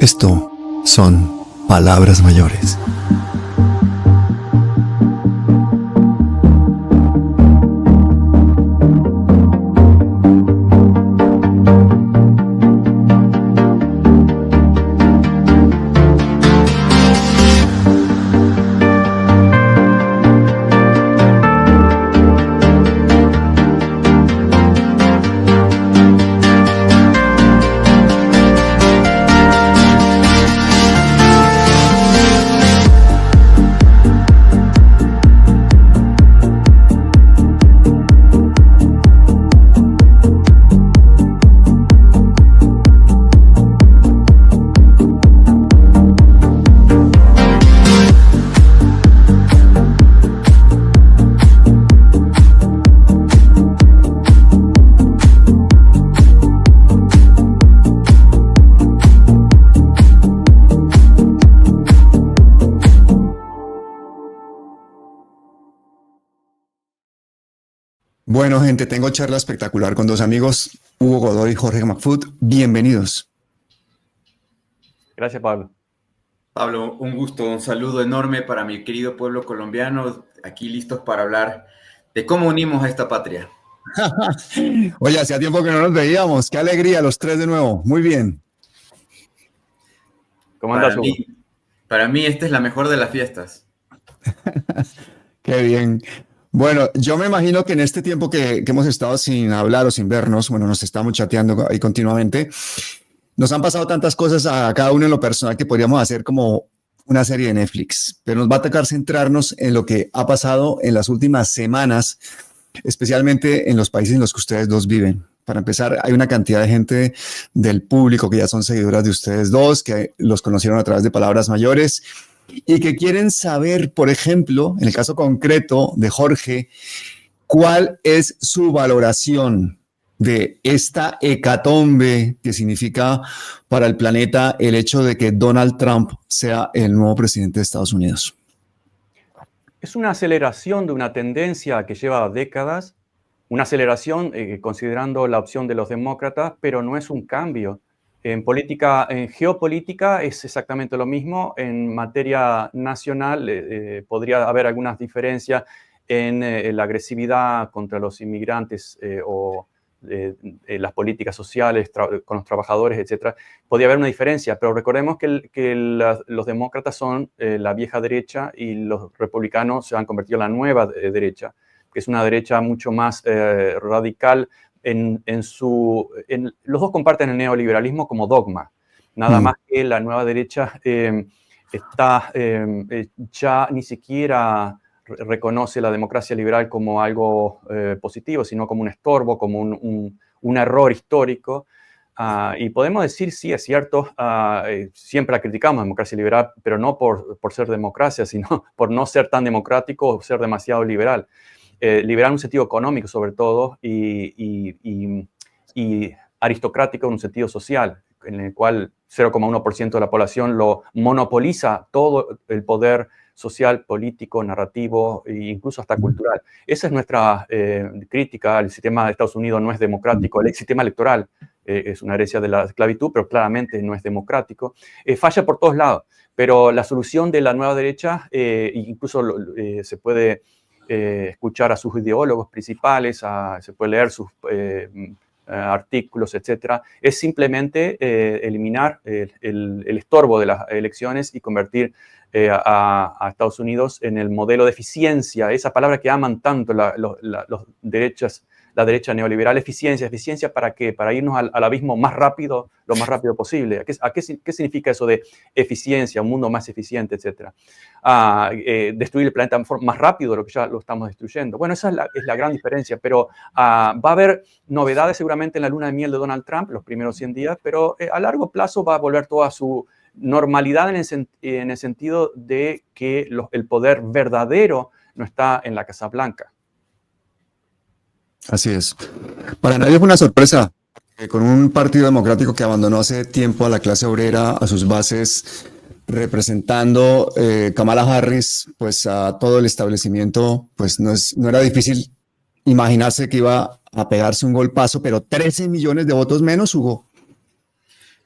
Esto son palabras mayores. Bueno, gente, tengo charla espectacular con dos amigos, Hugo Godoy y Jorge McFood. Bienvenidos. Gracias, Pablo. Pablo, un gusto, un saludo enorme para mi querido pueblo colombiano, aquí listos para hablar de cómo unimos a esta patria. Oye, hacía tiempo que no nos veíamos. Qué alegría, los tres de nuevo. Muy bien. ¿Cómo andas, Hugo? Para mí esta es la mejor de las fiestas. Qué bien. Bueno, yo me imagino que en este tiempo que hemos estado sin hablar o sin vernos, bueno, nos estamos chateando ahí continuamente, nos han pasado tantas cosas a cada uno en lo personal que podríamos hacer como una serie de Netflix, pero nos va a tocar centrarnos en lo que ha pasado en las últimas semanas, especialmente en los países en los que ustedes dos viven. Para empezar, hay una cantidad de gente del público que ya son seguidoras de ustedes dos, que los conocieron a través de palabras mayores y que quieren saber, por ejemplo, en el caso concreto de Jorge, cuál es su valoración de esta hecatombe que significa para el planeta el hecho de que Donald Trump sea el nuevo presidente de Estados Unidos. Es una aceleración de una tendencia que lleva décadas, una aceleración considerando la opción de los demócratas, pero no es un cambio. En política, en geopolítica es exactamente lo mismo. En materia nacional podría haber algunas diferencias en la agresividad contra los inmigrantes o las políticas sociales con los trabajadores, etc. Podría haber una diferencia, pero recordemos que los demócratas son la vieja derecha y los republicanos se han convertido en la nueva derecha, que es una derecha mucho más radical. Los dos comparten el neoliberalismo como dogma, nada más que la nueva derecha ya ni siquiera reconoce la democracia liberal como algo positivo, sino como un estorbo, como un error histórico. Y podemos decir, sí, es cierto, siempre la criticamos, la democracia liberal, pero no por ser democracia, sino por no ser tan democrático o ser demasiado liberal. Liberal en un sentido económico, sobre todo, y aristocrático en un sentido social, en el cual 0,1% de la población lo monopoliza todo el poder social, político, narrativo e incluso hasta cultural. Esa es nuestra crítica. El sistema de Estados Unidos no es democrático. El sistema electoral es una herencia de la esclavitud, pero claramente no es democrático. Falla por todos lados, pero la solución de la nueva derecha, incluso se puede escuchar a sus ideólogos principales, se puede leer sus artículos, etcétera, es simplemente eliminar el estorbo de las elecciones y convertir a Estados Unidos en el modelo de eficiencia, esa palabra que aman tanto los derechas, la derecha neoliberal, eficiencia. ¿Eficiencia para qué? Para irnos al abismo más rápido, lo más rápido posible. ¿Qué significa eso de eficiencia, un mundo más eficiente, etcétera? Destruir el planeta más rápido de lo que ya lo estamos destruyendo. Bueno, esa es la gran diferencia, pero va a haber novedades seguramente en la luna de miel de Donald Trump los primeros 100 días, pero a largo plazo va a volver toda su normalidad en el sentido de que el poder verdadero no está en la Casa Blanca. Así es. Para nadie fue una sorpresa con un partido democrático que abandonó hace tiempo a la clase obrera, a sus bases, representando Kamala Harris, pues a todo el establecimiento, pues no era difícil imaginarse que iba a pegarse un golpazo, pero 13 millones de votos menos, Hugo.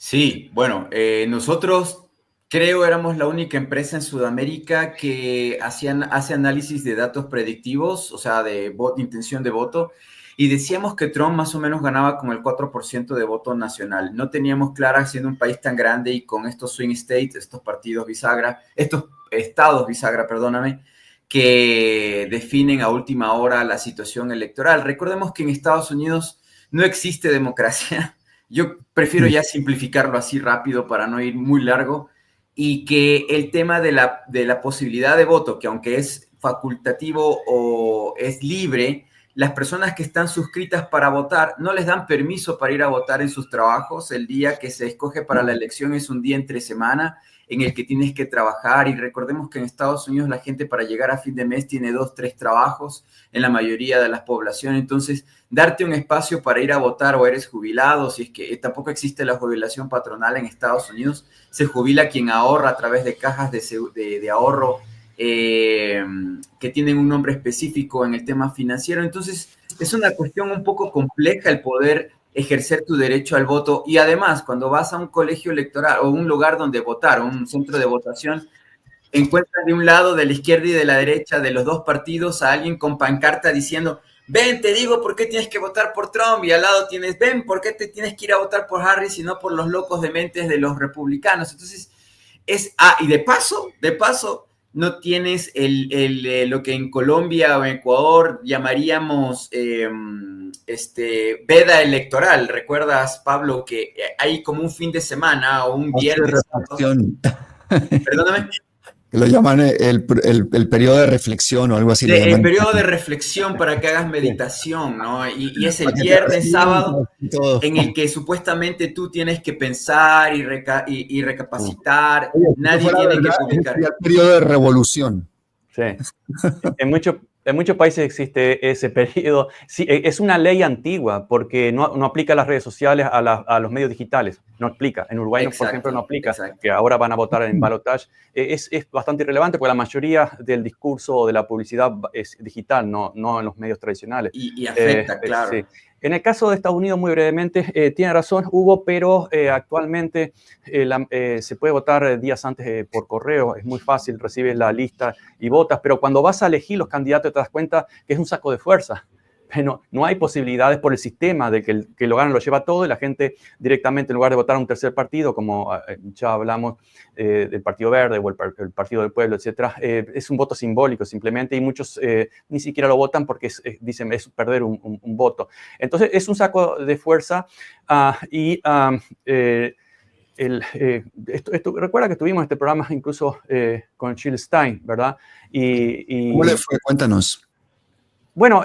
Sí, bueno, nosotros creo éramos la única empresa en Sudamérica que hace análisis de datos predictivos, o sea, de intención de voto, y decíamos que Trump más o menos ganaba con el 4% de voto nacional. No teníamos clara, siendo un país tan grande y con estos swing states, estos estados bisagra, perdóname, que definen a última hora la situación electoral. Recordemos que en Estados Unidos no existe democracia. Yo prefiero ya simplificarlo así rápido para no ir muy largo, y que el tema de la posibilidad de voto, que aunque es facultativo o es libre, las personas que están suscritas para votar no les dan permiso para ir a votar en sus trabajos. El día que se escoge para la elección es un día entre semana en el que tienes que trabajar, y recordemos que en Estados Unidos la gente para llegar a fin de mes tiene 2, 3 trabajos en la mayoría de las poblaciones. Entonces, darte un espacio para ir a votar, o eres jubilado, si es que tampoco existe la jubilación patronal en Estados Unidos, se jubila quien ahorra a través de cajas de ahorro que tienen un nombre específico en el tema financiero. Entonces, es una cuestión un poco compleja el poder ejercer tu derecho al voto, y además cuando vas a un colegio electoral o un lugar donde votar, o un centro de votación, encuentras de un lado, de la izquierda y de la derecha, de los dos partidos, a alguien con pancarta diciendo: ven, te digo por qué tienes que votar por Trump, y al lado tienes: ven, por qué te tienes que ir a votar por Harris y no por los locos dementes de los republicanos. Entonces, y de paso, no tienes lo que en Colombia o Ecuador llamaríamos veda electoral. ¿Recuerdas, Pablo, que hay como un fin de semana o un viernes? Perdóname. Lo llaman el periodo de reflexión o algo así. El periodo de reflexión para que hagas meditación, ¿no? Y es el viernes, sábado, en el que supuestamente tú tienes que pensar y recapacitar. Nadie tiene que publicar. El periodo de revolución. Sí. En muchos países existe ese periodo. Sí, es una ley antigua porque no aplica a las redes sociales, a los medios digitales. No aplica. En Uruguay, por ejemplo, no aplica, que ahora van a votar en balotaje. Es bastante irrelevante porque la mayoría del discurso o de la publicidad es digital, no en los medios tradicionales. Y afecta, claro. Sí. En el caso de Estados Unidos, muy brevemente, tiene razón Hugo, pero actualmente se puede votar días antes por correo. Es muy fácil, recibes la lista y votas, pero cuando vas a elegir los candidatos te das cuenta que es un saco de fuerza. Pero no hay posibilidades por el sistema de que el que lo gana lo lleva todo, y la gente directamente, en lugar de votar a un tercer partido, como ya hablamos del Partido Verde o el Partido del Pueblo, etcétera, es un voto simbólico simplemente, y muchos ni siquiera lo votan porque dicen es perder un voto. Entonces es un saco de fuerza recuerda que tuvimos este programa incluso con Jill Stein, ¿verdad? ¿Cómo le fue? Cuéntanos. Bueno,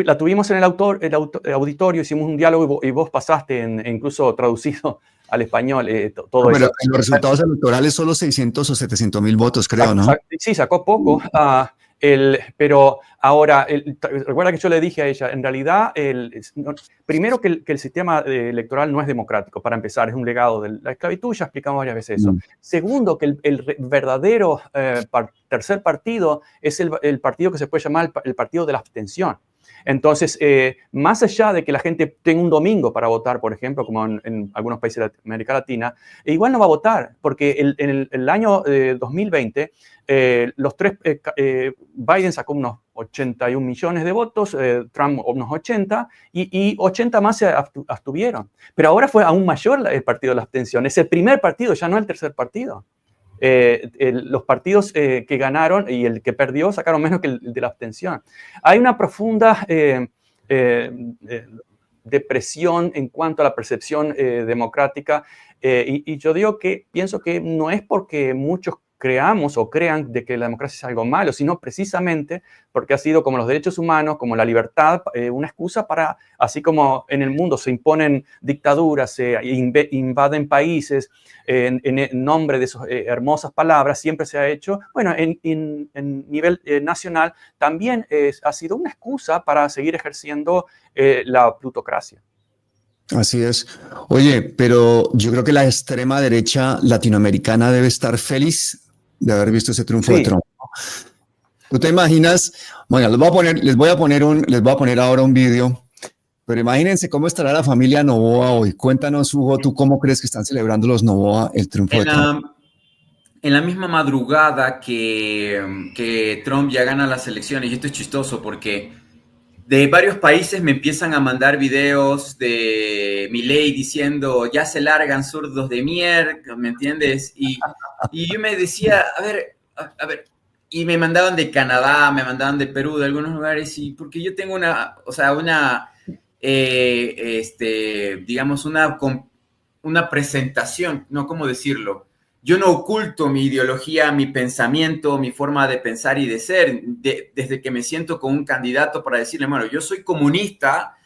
la tuvimos en el auditorio, hicimos un diálogo y vos pasaste incluso traducido al español todo eso. Pero en los resultados electorales solo 600 o 700 mil votos, creo, ¿no? Sí, sacó poco. Pero ahora, recuerda que yo le dije a ella, en realidad, primero que el sistema electoral no es democrático, para empezar, es un legado de la esclavitud, ya explicamos varias veces eso. Segundo, que el verdadero tercer partido es el partido que se puede llamar el partido de la abstención. Entonces, más allá de que la gente tenga un domingo para votar, por ejemplo, como en algunos países de América Latina, igual no va a votar, porque en el año 2020, Biden sacó unos 81 millones de votos, Trump unos 80, y 80 más se abstuvieron. Pero ahora fue aún mayor el partido de la abstención. Es el primer partido, ya no el tercer partido. Los partidos que ganaron y el que perdió sacaron menos que el de la abstención. Hay una profunda depresión en cuanto a la percepción democrática, y yo digo que pienso que no es porque muchos creamos o crean de que la democracia es algo malo, sino precisamente porque ha sido, como los derechos humanos, como la libertad, una excusa para, así como en el mundo se imponen dictaduras, se invaden países en nombre de esas hermosas palabras, siempre se ha hecho, bueno, en nivel nacional también ha sido una excusa para seguir ejerciendo la plutocracia. Así es. Oye, pero yo creo que la extrema derecha latinoamericana debe estar feliz de haber visto ese triunfo de Trump. ¿Tú te imaginas? Bueno, les voy a poner ahora un vídeo Pero imagínense cómo estará la familia Noboa hoy. Cuéntanos, Hugo, ¿tú cómo crees que están celebrando los Noboa el triunfo de Trump? En la misma madrugada que Trump ya gana las elecciones, y esto es chistoso porque de varios países me empiezan a mandar videos de Milei diciendo ya se largan zurdos de mierda, ¿me entiendes? Y yo me decía, a ver, y me mandaban de Canadá, me mandaban de Perú, de algunos lugares, y porque yo tengo digamos, una presentación, ¿no? ¿Cómo decirlo? Yo no oculto mi ideología, mi pensamiento, mi forma de pensar y de ser, desde que me siento con un candidato para decirle, bueno, yo soy comunista,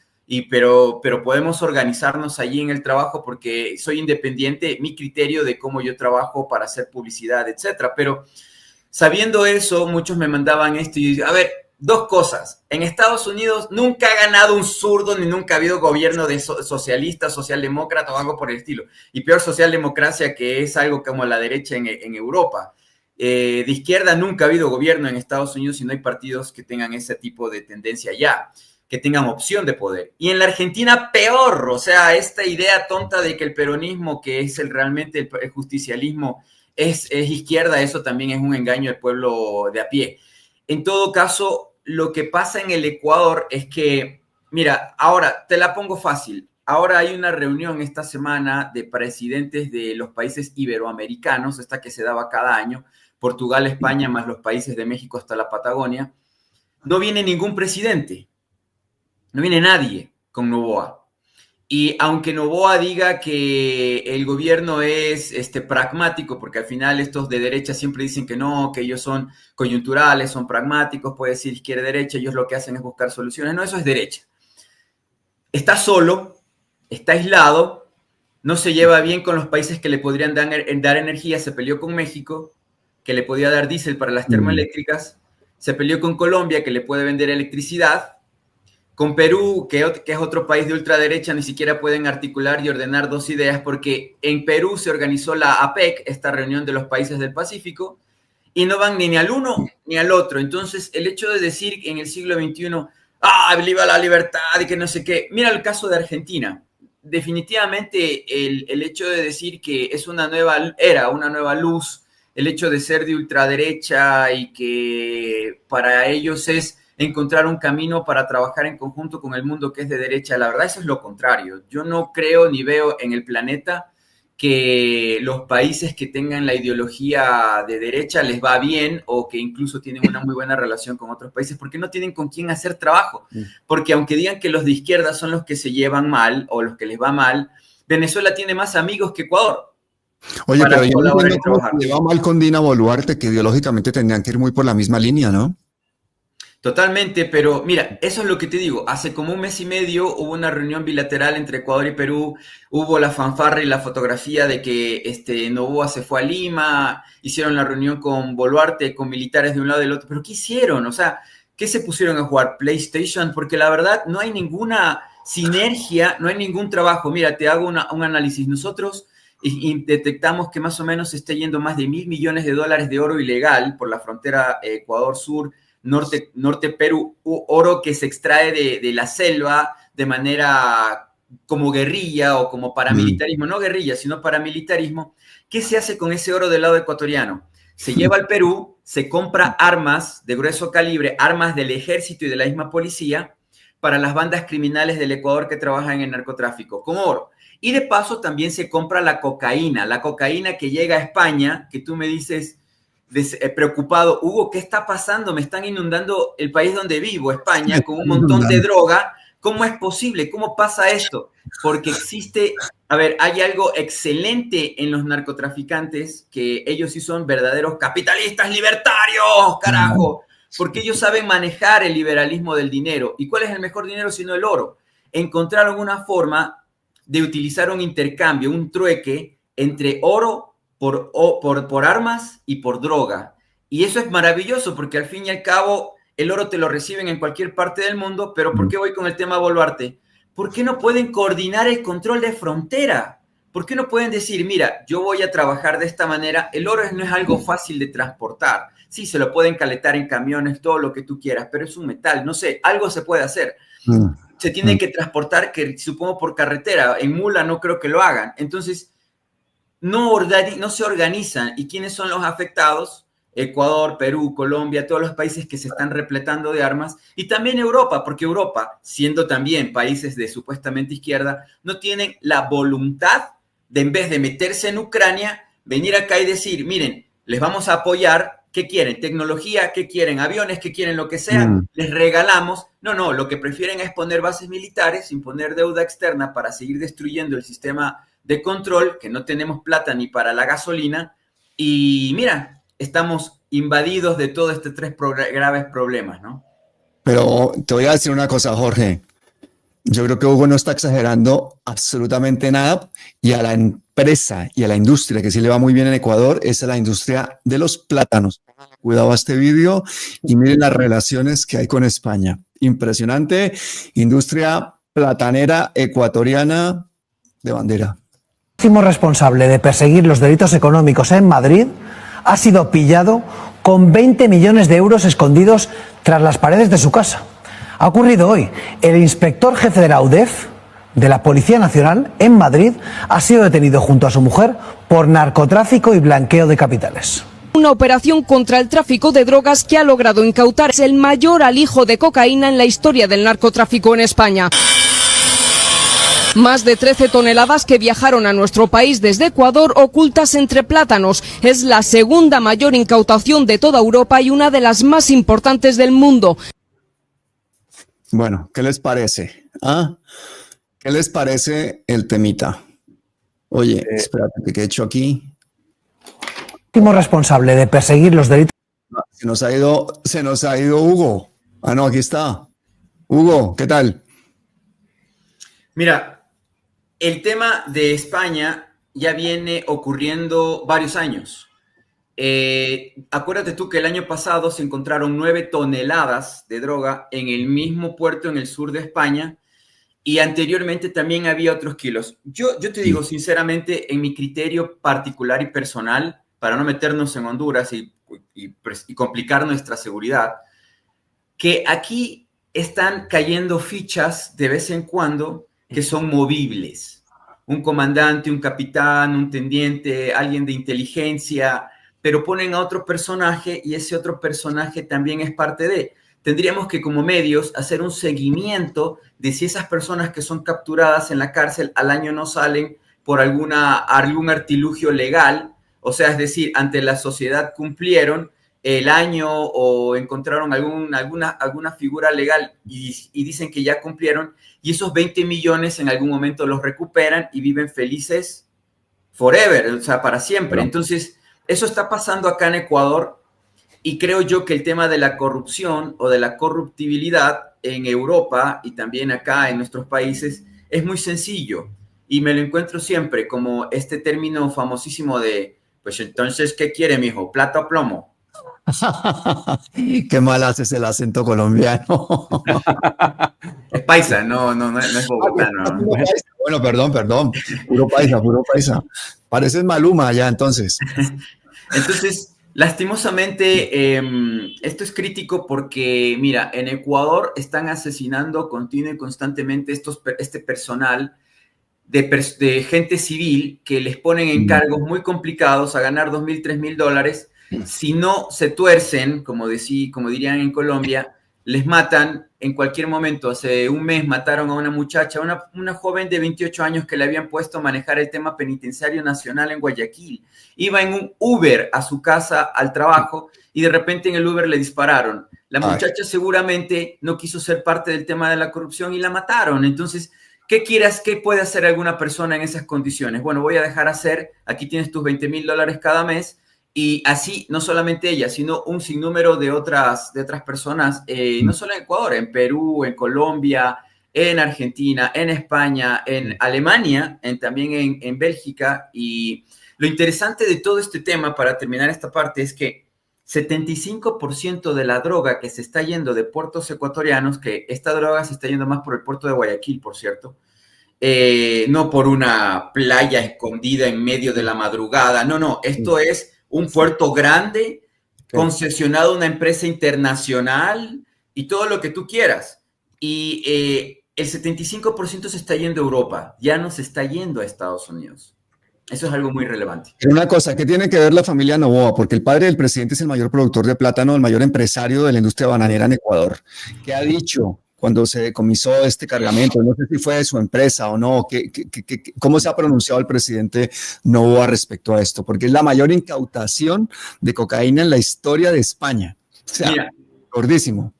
pero podemos organizarnos allí en el trabajo porque soy independiente, mi criterio de cómo yo trabajo para hacer publicidad, etcétera. Pero sabiendo eso, muchos me mandaban esto y a ver, dos cosas. En Estados Unidos nunca ha ganado un zurdo ni nunca ha habido gobierno de socialista, socialdemócrata o algo por el estilo. Y peor socialdemocracia, que es algo como la derecha en Europa. De izquierda nunca ha habido gobierno en Estados Unidos y no hay partidos que tengan ese tipo de tendencia ya, que tengan opción de poder. Y en la Argentina peor, o sea, esta idea tonta de que el peronismo, que es realmente el justicialismo, es izquierda, eso también es un engaño al pueblo de a pie. En todo caso, lo que pasa en el Ecuador es que, mira, ahora te la pongo fácil. Ahora hay una reunión esta semana de presidentes de los países iberoamericanos, esta que se daba cada año, Portugal, España, más los países de México hasta la Patagonia. No viene ningún presidente, no viene nadie con Noboa. Y aunque Noboa diga que el gobierno es pragmático, porque al final estos de derecha siempre dicen que no, que ellos son coyunturales, son pragmáticos, puede decir izquierda-derecha, ellos lo que hacen es buscar soluciones. No, eso es derecha. Está solo, está aislado, no se lleva bien con los países que le podrían dar energía, se peleó con México, que le podía dar diésel para las termoeléctricas, se peleó con Colombia, que le puede vender electricidad. Con Perú, que es otro país de ultraderecha, ni siquiera pueden articular y ordenar dos ideas porque en Perú se organizó la APEC, esta reunión de los países del Pacífico, y no van ni al uno ni al otro. Entonces, el hecho de decir en el siglo XXI, viva la libertad y que no sé qué, mira el caso de Argentina. Definitivamente el hecho de decir que es una nueva era, una nueva luz, el hecho de ser de ultraderecha y que para ellos es encontrar un camino para trabajar en conjunto con el mundo que es de derecha. La verdad, eso es lo contrario. Yo no creo ni veo en el planeta que los países que tengan la ideología de derecha les va bien o que incluso tienen una muy buena relación con otros países porque no tienen con quién hacer trabajo. Porque aunque digan que los de izquierda son los que se llevan mal o los que les va mal, Venezuela tiene más amigos que Ecuador. Oye, pero yo no entiendo cómo se lleva mal con Dina Boluarte, que ideológicamente tendrían que ir muy por la misma línea, ¿no? Totalmente, pero mira, eso es lo que te digo. Hace como un mes y medio hubo una reunión bilateral entre Ecuador y Perú, hubo la fanfarra y la fotografía de que Noboa se fue a Lima, hicieron la reunión con Boluarte, con militares de un lado y del otro, pero ¿qué hicieron? O sea, ¿qué se pusieron a jugar? ¿PlayStation? Porque la verdad no hay ninguna sinergia, no hay ningún trabajo. Mira, te hago un análisis. Nosotros y detectamos que más o menos se está yendo más de $1.000 millones de oro ilegal por la frontera Ecuador-Sur, norte Perú, oro que se extrae de la selva de manera como guerrilla o como paramilitarismo, no guerrilla, sino paramilitarismo. ¿Qué se hace con ese oro del lado ecuatoriano? Se lleva al Perú, se compra armas de grueso calibre, armas del ejército y de la misma policía para las bandas criminales del Ecuador que trabajan en el narcotráfico, con oro. Y de paso también se compra la cocaína que llega a España, que tú me dices preocupado, Hugo, ¿qué está pasando? Me están inundando el país donde vivo, España, con un montón de droga. ¿Cómo es posible? ¿Cómo pasa esto? Porque existe, hay algo excelente en los narcotraficantes, que ellos sí son verdaderos capitalistas libertarios, carajo, porque ellos saben manejar el liberalismo del dinero. ¿Y cuál es el mejor dinero sino el oro? Encontraron una forma de utilizar un intercambio, un trueque entre oro por armas y por droga. Y eso es maravilloso porque al fin y al cabo el oro te lo reciben en cualquier parte del mundo, pero ¿por qué voy con el tema Boluarte? ¿Por qué no pueden coordinar el control de frontera? ¿Por qué no pueden decir, mira, yo voy a trabajar de esta manera? El oro no es algo fácil de transportar. Sí, se lo pueden caletar en camiones, todo lo que tú quieras, pero es un metal, no sé, algo se puede hacer. se tiene que transportar, que supongo por carretera, en mula no creo que lo hagan. Entonces, no se organizan. ¿Y quiénes son los afectados? Ecuador, Perú, Colombia, todos los países que se están repletando de armas, y también Europa, porque Europa, siendo también países de supuestamente izquierda, no tienen la voluntad de, en vez de meterse en Ucrania, venir acá y decir, miren, les vamos a apoyar, ¿qué quieren? ¿Tecnología? ¿Qué quieren? ¿Aviones? ¿Qué quieren? Lo que sea, les regalamos. No, lo que prefieren es poner bases militares, imponer deuda externa para seguir destruyendo el sistema de control, que no tenemos plata ni para la gasolina, y mira, estamos invadidos de todos estos tres graves problemas, ¿no? Pero te voy a decir una cosa, Jorge. Yo creo que Hugo no está exagerando absolutamente nada, y a la empresa y a la industria que sí le va muy bien en Ecuador es a la industria de los plátanos. Cuidado a este vídeo y miren las relaciones que hay con España. Impresionante. Industria platanera ecuatoriana de bandera. El máximo responsable de perseguir los delitos económicos en Madrid ha sido pillado con 20 millones de euros escondidos tras las paredes de su casa. Ha ocurrido hoy. El inspector jefe de la UDEF, de la Policía Nacional, en Madrid, ha sido detenido junto a su mujer por narcotráfico y blanqueo de capitales. Una operación contra el tráfico de drogas que ha logrado incautar el mayor alijo de cocaína en la historia del narcotráfico en España. Más de 13 toneladas que viajaron a nuestro país desde Ecuador ocultas entre plátanos. Es la segunda mayor incautación de toda Europa y una de las más importantes del mundo. Bueno, ¿qué les parece? ¿Qué les parece el temita? Oye, espérate, ¿qué he hecho aquí? El máximo responsable de perseguir los delitos. Se nos ha ido Hugo. No, aquí está. Hugo, ¿qué tal? Mira, el tema de España ya viene ocurriendo varios años. Acuérdate tú que el año pasado se encontraron 9 toneladas de droga en el mismo puerto en el sur de España, y anteriormente también había otros kilos. Yo te digo sinceramente, en mi criterio particular y personal, para no meternos en Honduras y complicar nuestra seguridad, que aquí están cayendo fichas de vez en cuando que son movibles. Un comandante, un capitán, un teniente, alguien de inteligencia, pero ponen a otro personaje y ese otro personaje también es parte de. Tendríamos que, como medios, hacer un seguimiento de si esas personas que son capturadas en la cárcel al año no salen por algún artilugio legal, o sea, es decir, ante la sociedad cumplieron el año o encontraron alguna figura legal y dicen que ya cumplieron, y esos 20 millones en algún momento los recuperan y viven felices forever, o sea, para siempre. Entonces, eso está pasando acá en Ecuador, y creo yo que el tema de la corrupción o de la corruptibilidad en Europa y también acá en nuestros países es muy sencillo, y me lo encuentro siempre como este término famosísimo de, pues entonces, ¿qué quiere, mijo? ¿Plata o plomo? Qué mal haces el acento colombiano. Es paisa, no es bogotano. Bueno, perdón. Puro paisa. Pareces Maluma ya, entonces. Entonces, lastimosamente, esto es crítico porque, mira, en Ecuador están asesinando continuo y constantemente este personal de gente civil que les ponen encargos muy complicados a ganar $2,000, $3,000. Si no se tuercen, como dirían en Colombia, les matan en cualquier momento. Hace un mes mataron a una muchacha, una joven de 28 años que le habían puesto a manejar el tema penitenciario nacional en Guayaquil. Iba en un Uber a su casa, al trabajo, y de repente en el Uber le dispararon. La muchacha seguramente no quiso ser parte del tema de la corrupción y la mataron. Entonces, ¿qué puede hacer alguna persona en esas condiciones? Bueno, voy a dejar hacer, aquí tienes tus $20,000 cada mes. Y así, no solamente ella, sino un sinnúmero de otras personas, no solo en Ecuador, en Perú, en Colombia, en Argentina, en España, en Alemania, también en Bélgica. Y lo interesante de todo este tema, para terminar esta parte, es que 75% de la droga que se está yendo de puertos ecuatorianos, que esta droga se está yendo más por el puerto de Guayaquil, por cierto, no por una playa escondida en medio de la madrugada, no, esto es un puerto grande, concesionado a una empresa internacional y todo lo que tú quieras. Y el 75% se está yendo a Europa, ya no se está yendo a Estados Unidos. Eso es algo muy relevante. Pero una cosa, ¿qué tiene que ver la familia Noboa? Porque el padre del presidente es el mayor productor de plátano, el mayor empresario de la industria bananera en Ecuador. ¿Qué ha dicho cuando se decomisó este cargamento? No sé si fue de su empresa o no. ¿Cómo se ha pronunciado el presidente Noboa respecto a esto? Porque es la mayor incautación de cocaína en la historia de España. O sea, mira, gordísimo.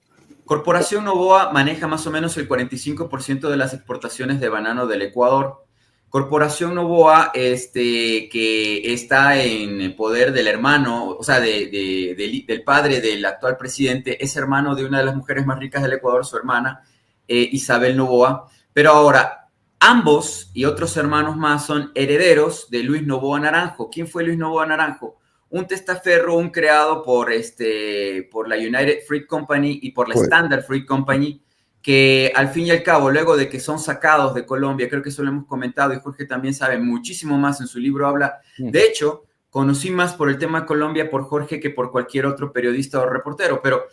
Corporación Noboa maneja más o menos el 45% de las exportaciones de banano del Ecuador. Corporación Noboa, que está en poder del hermano, o sea, del padre del actual presidente, es hermano de una de las mujeres más ricas del Ecuador, su hermana, Isabel Noboa. Pero ahora, ambos y otros hermanos más son herederos de Luis Noboa Naranjo. ¿Quién fue Luis Noboa Naranjo? Un testaferro, un creado por la United Fruit Company y por la Standard Fruit Company, que al fin y al cabo, luego de que son sacados de Colombia, creo que eso lo hemos comentado y Jorge también sabe muchísimo más, en su libro habla. De hecho, conocí más por el tema Colombia por Jorge que por cualquier otro periodista o reportero, pero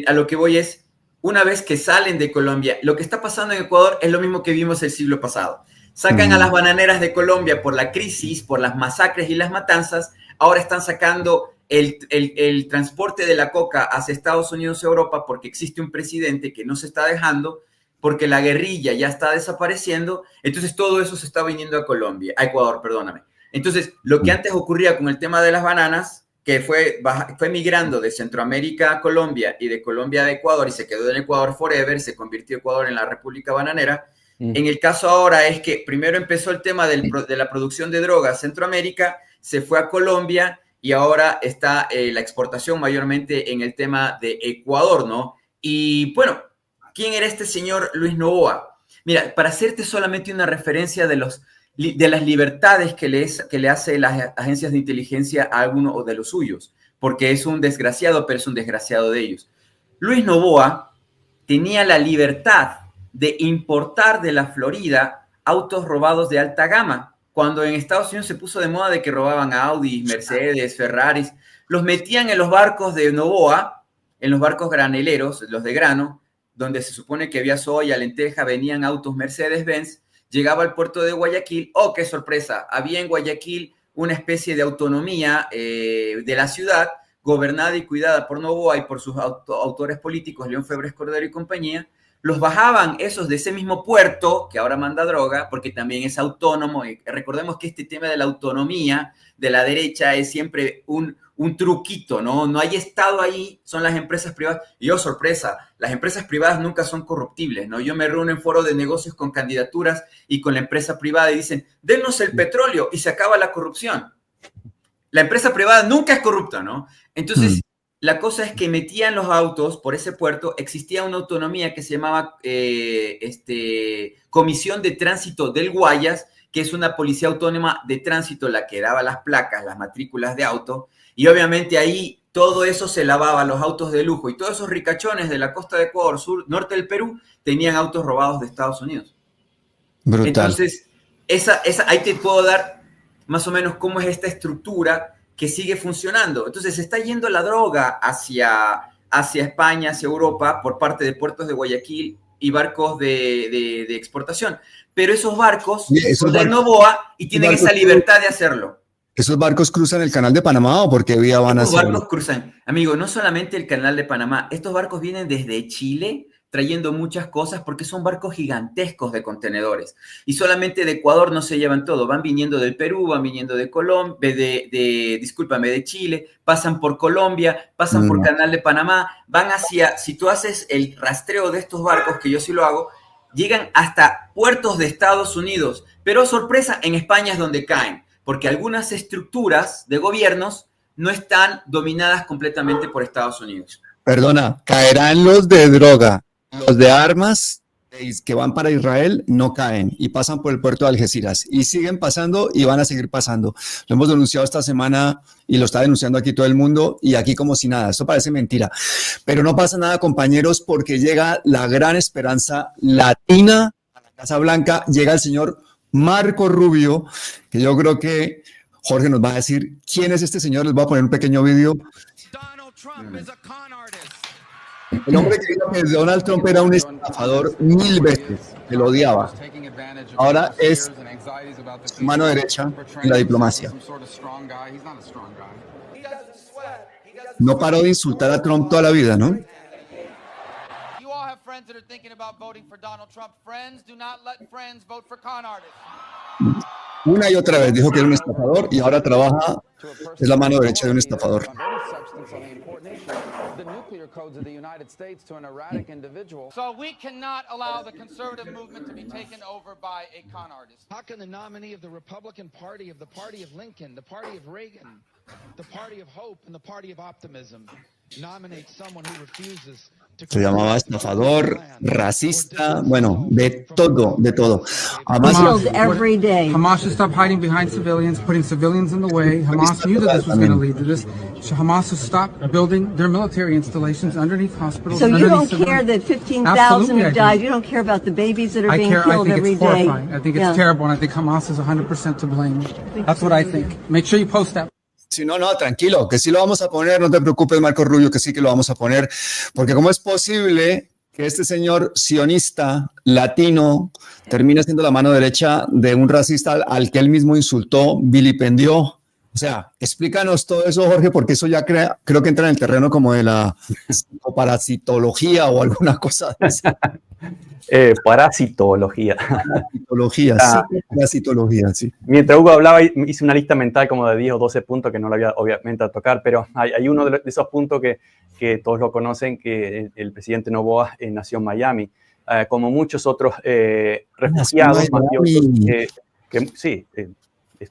a lo que voy es, una vez que salen de Colombia, lo que está pasando en Ecuador es lo mismo que vimos el siglo pasado. Sacan a las bananeras de Colombia por la crisis, por las masacres y las matanzas, ahora están sacando el transporte de la coca hacia Estados Unidos y Europa porque existe un presidente que no se está dejando, porque la guerrilla ya está desapareciendo, entonces todo eso se está viniendo a Ecuador, perdóname. Entonces, lo que antes ocurría con el tema de las bananas, que fue migrando de Centroamérica a Colombia y de Colombia a Ecuador y se quedó en Ecuador forever, se convirtió Ecuador en la República Bananera. En el caso ahora es que primero empezó el tema de la producción de drogas en Centroamérica, se fue a Colombia y ahora está la exportación mayormente en el tema de Ecuador, ¿no? Y bueno, ¿quién era este señor Luis Noboa? Mira, para hacerte solamente una referencia de las libertades que le hace las agencias de inteligencia a alguno de los suyos, porque es un desgraciado, pero es un desgraciado de ellos. Luis Noboa tenía la libertad de importar de la Florida autos robados de alta gama. Cuando en Estados Unidos se puso de moda de que robaban Audi, Mercedes, Ferraris, los metían en los barcos de Noboa, en los barcos graneleros, los de grano, donde se supone que había soya, lenteja, venían autos Mercedes-Benz, llegaba al puerto de Guayaquil, ¡oh, qué sorpresa! Había en Guayaquil una especie de autonomía de la ciudad, gobernada y cuidada por Noboa y por sus autores políticos, León Febres Cordero y compañía. Los bajaban esos de ese mismo puerto, que ahora manda droga, porque también es autónomo. Y recordemos que este tema de la autonomía de la derecha es siempre un truquito, ¿no? No hay Estado ahí, son las empresas privadas. Y oh, sorpresa, las empresas privadas nunca son corruptibles, ¿no? Yo me reúno en foro de negocios con candidaturas y con la empresa privada y dicen, denos el petróleo y se acaba la corrupción. La empresa privada nunca es corrupta, ¿no? Entonces, la cosa es que metían los autos por ese puerto, existía una autonomía que se llamaba Comisión de Tránsito del Guayas, que es una policía autónoma de tránsito la que daba las placas, las matrículas de auto, y obviamente ahí todo eso se lavaba, los autos de lujo, y todos esos ricachones de la costa de Ecuador, sur, norte del Perú, tenían autos robados de Estados Unidos. Brutal. Entonces, ahí te puedo dar más o menos cómo es esta estructura que sigue funcionando. Entonces, se está yendo la droga hacia España, hacia Europa, por parte de puertos de Guayaquil y barcos de exportación. Pero esos barcos son de Noboa y tienen esa libertad de hacerlo. ¿Esos barcos cruzan el canal de Panamá o por qué vía van a hacer? Estos barcos cruzan, amigo, no solamente el canal de Panamá, estos barcos vienen desde Chile, trayendo muchas cosas porque son barcos gigantescos de contenedores. Y solamente de Ecuador no se llevan todo. Van viniendo del Perú, van viniendo de Colombia, de Chile, pasan por Colombia, pasan por Canal de Panamá, van hacia, si tú haces el rastreo de estos barcos, que yo sí lo hago, llegan hasta puertos de Estados Unidos. Pero sorpresa, en España es donde caen, porque algunas estructuras de gobiernos no están dominadas completamente por Estados Unidos. Perdona, caerán los de droga. Los de armas que van para Israel no caen y pasan por el puerto de Algeciras y siguen pasando y van a seguir pasando. Lo hemos denunciado esta semana y lo está denunciando aquí todo el mundo y aquí como si nada. Esto parece mentira, pero no pasa nada, compañeros, porque llega la gran esperanza latina a la Casa Blanca. Llega el señor Marco Rubio, que yo creo que Jorge nos va a decir quién es este señor. Les voy a poner un pequeño vídeo. El hombre que dijo que Donald Trump era un estafador 1000 veces, que lo odiaba. Ahora es su mano derecha en la diplomacia. No paró de insultar a Trump toda la vida, ¿no? Una y otra vez dijo que era un estafador y ahora trabaja, es la mano derecha de un estafador. So we cannot allow the conservative movement to be taken over by a con artist. How can the nominee of the Republican Party, of the party of Lincoln, the party of Reagan, the party of hope, and the party of optimism nominate someone who refuses to... Se llamaba estafador, racista, bueno, de todo, de todo. Además, Hamas should stop hiding behind civilians, putting civilians in the way. Hamas knew that this was going to lead to this. So Hamas should stop building their military installations underneath hospitals. So you don't care that 15,000 have died? You don't care about the babies that are being killed every day? I think it's horrifying. I think it's terrible, and I think Hamas is 100% to blame. That's what I think. Make sure you post that. Sí, no, tranquilo, que sí lo vamos a poner, no te preocupes, Marco Rubio, que sí que lo vamos a poner, porque ¿cómo es posible que este señor sionista latino termine siendo la mano derecha de un racista al que él mismo insultó, vilipendió? O sea, explícanos todo eso, Jorge, porque eso ya creo que entra en el terreno como de la parasitología o alguna cosa de esa. Parasitología. Parasitología, sí. Mientras Hugo hablaba, hice una lista mental como de 10 o 12 puntos que no lo había obviamente a tocar, pero hay uno de esos puntos que todos lo conocen, que el presidente Noboa nació en Miami, como muchos otros refugiados, sí,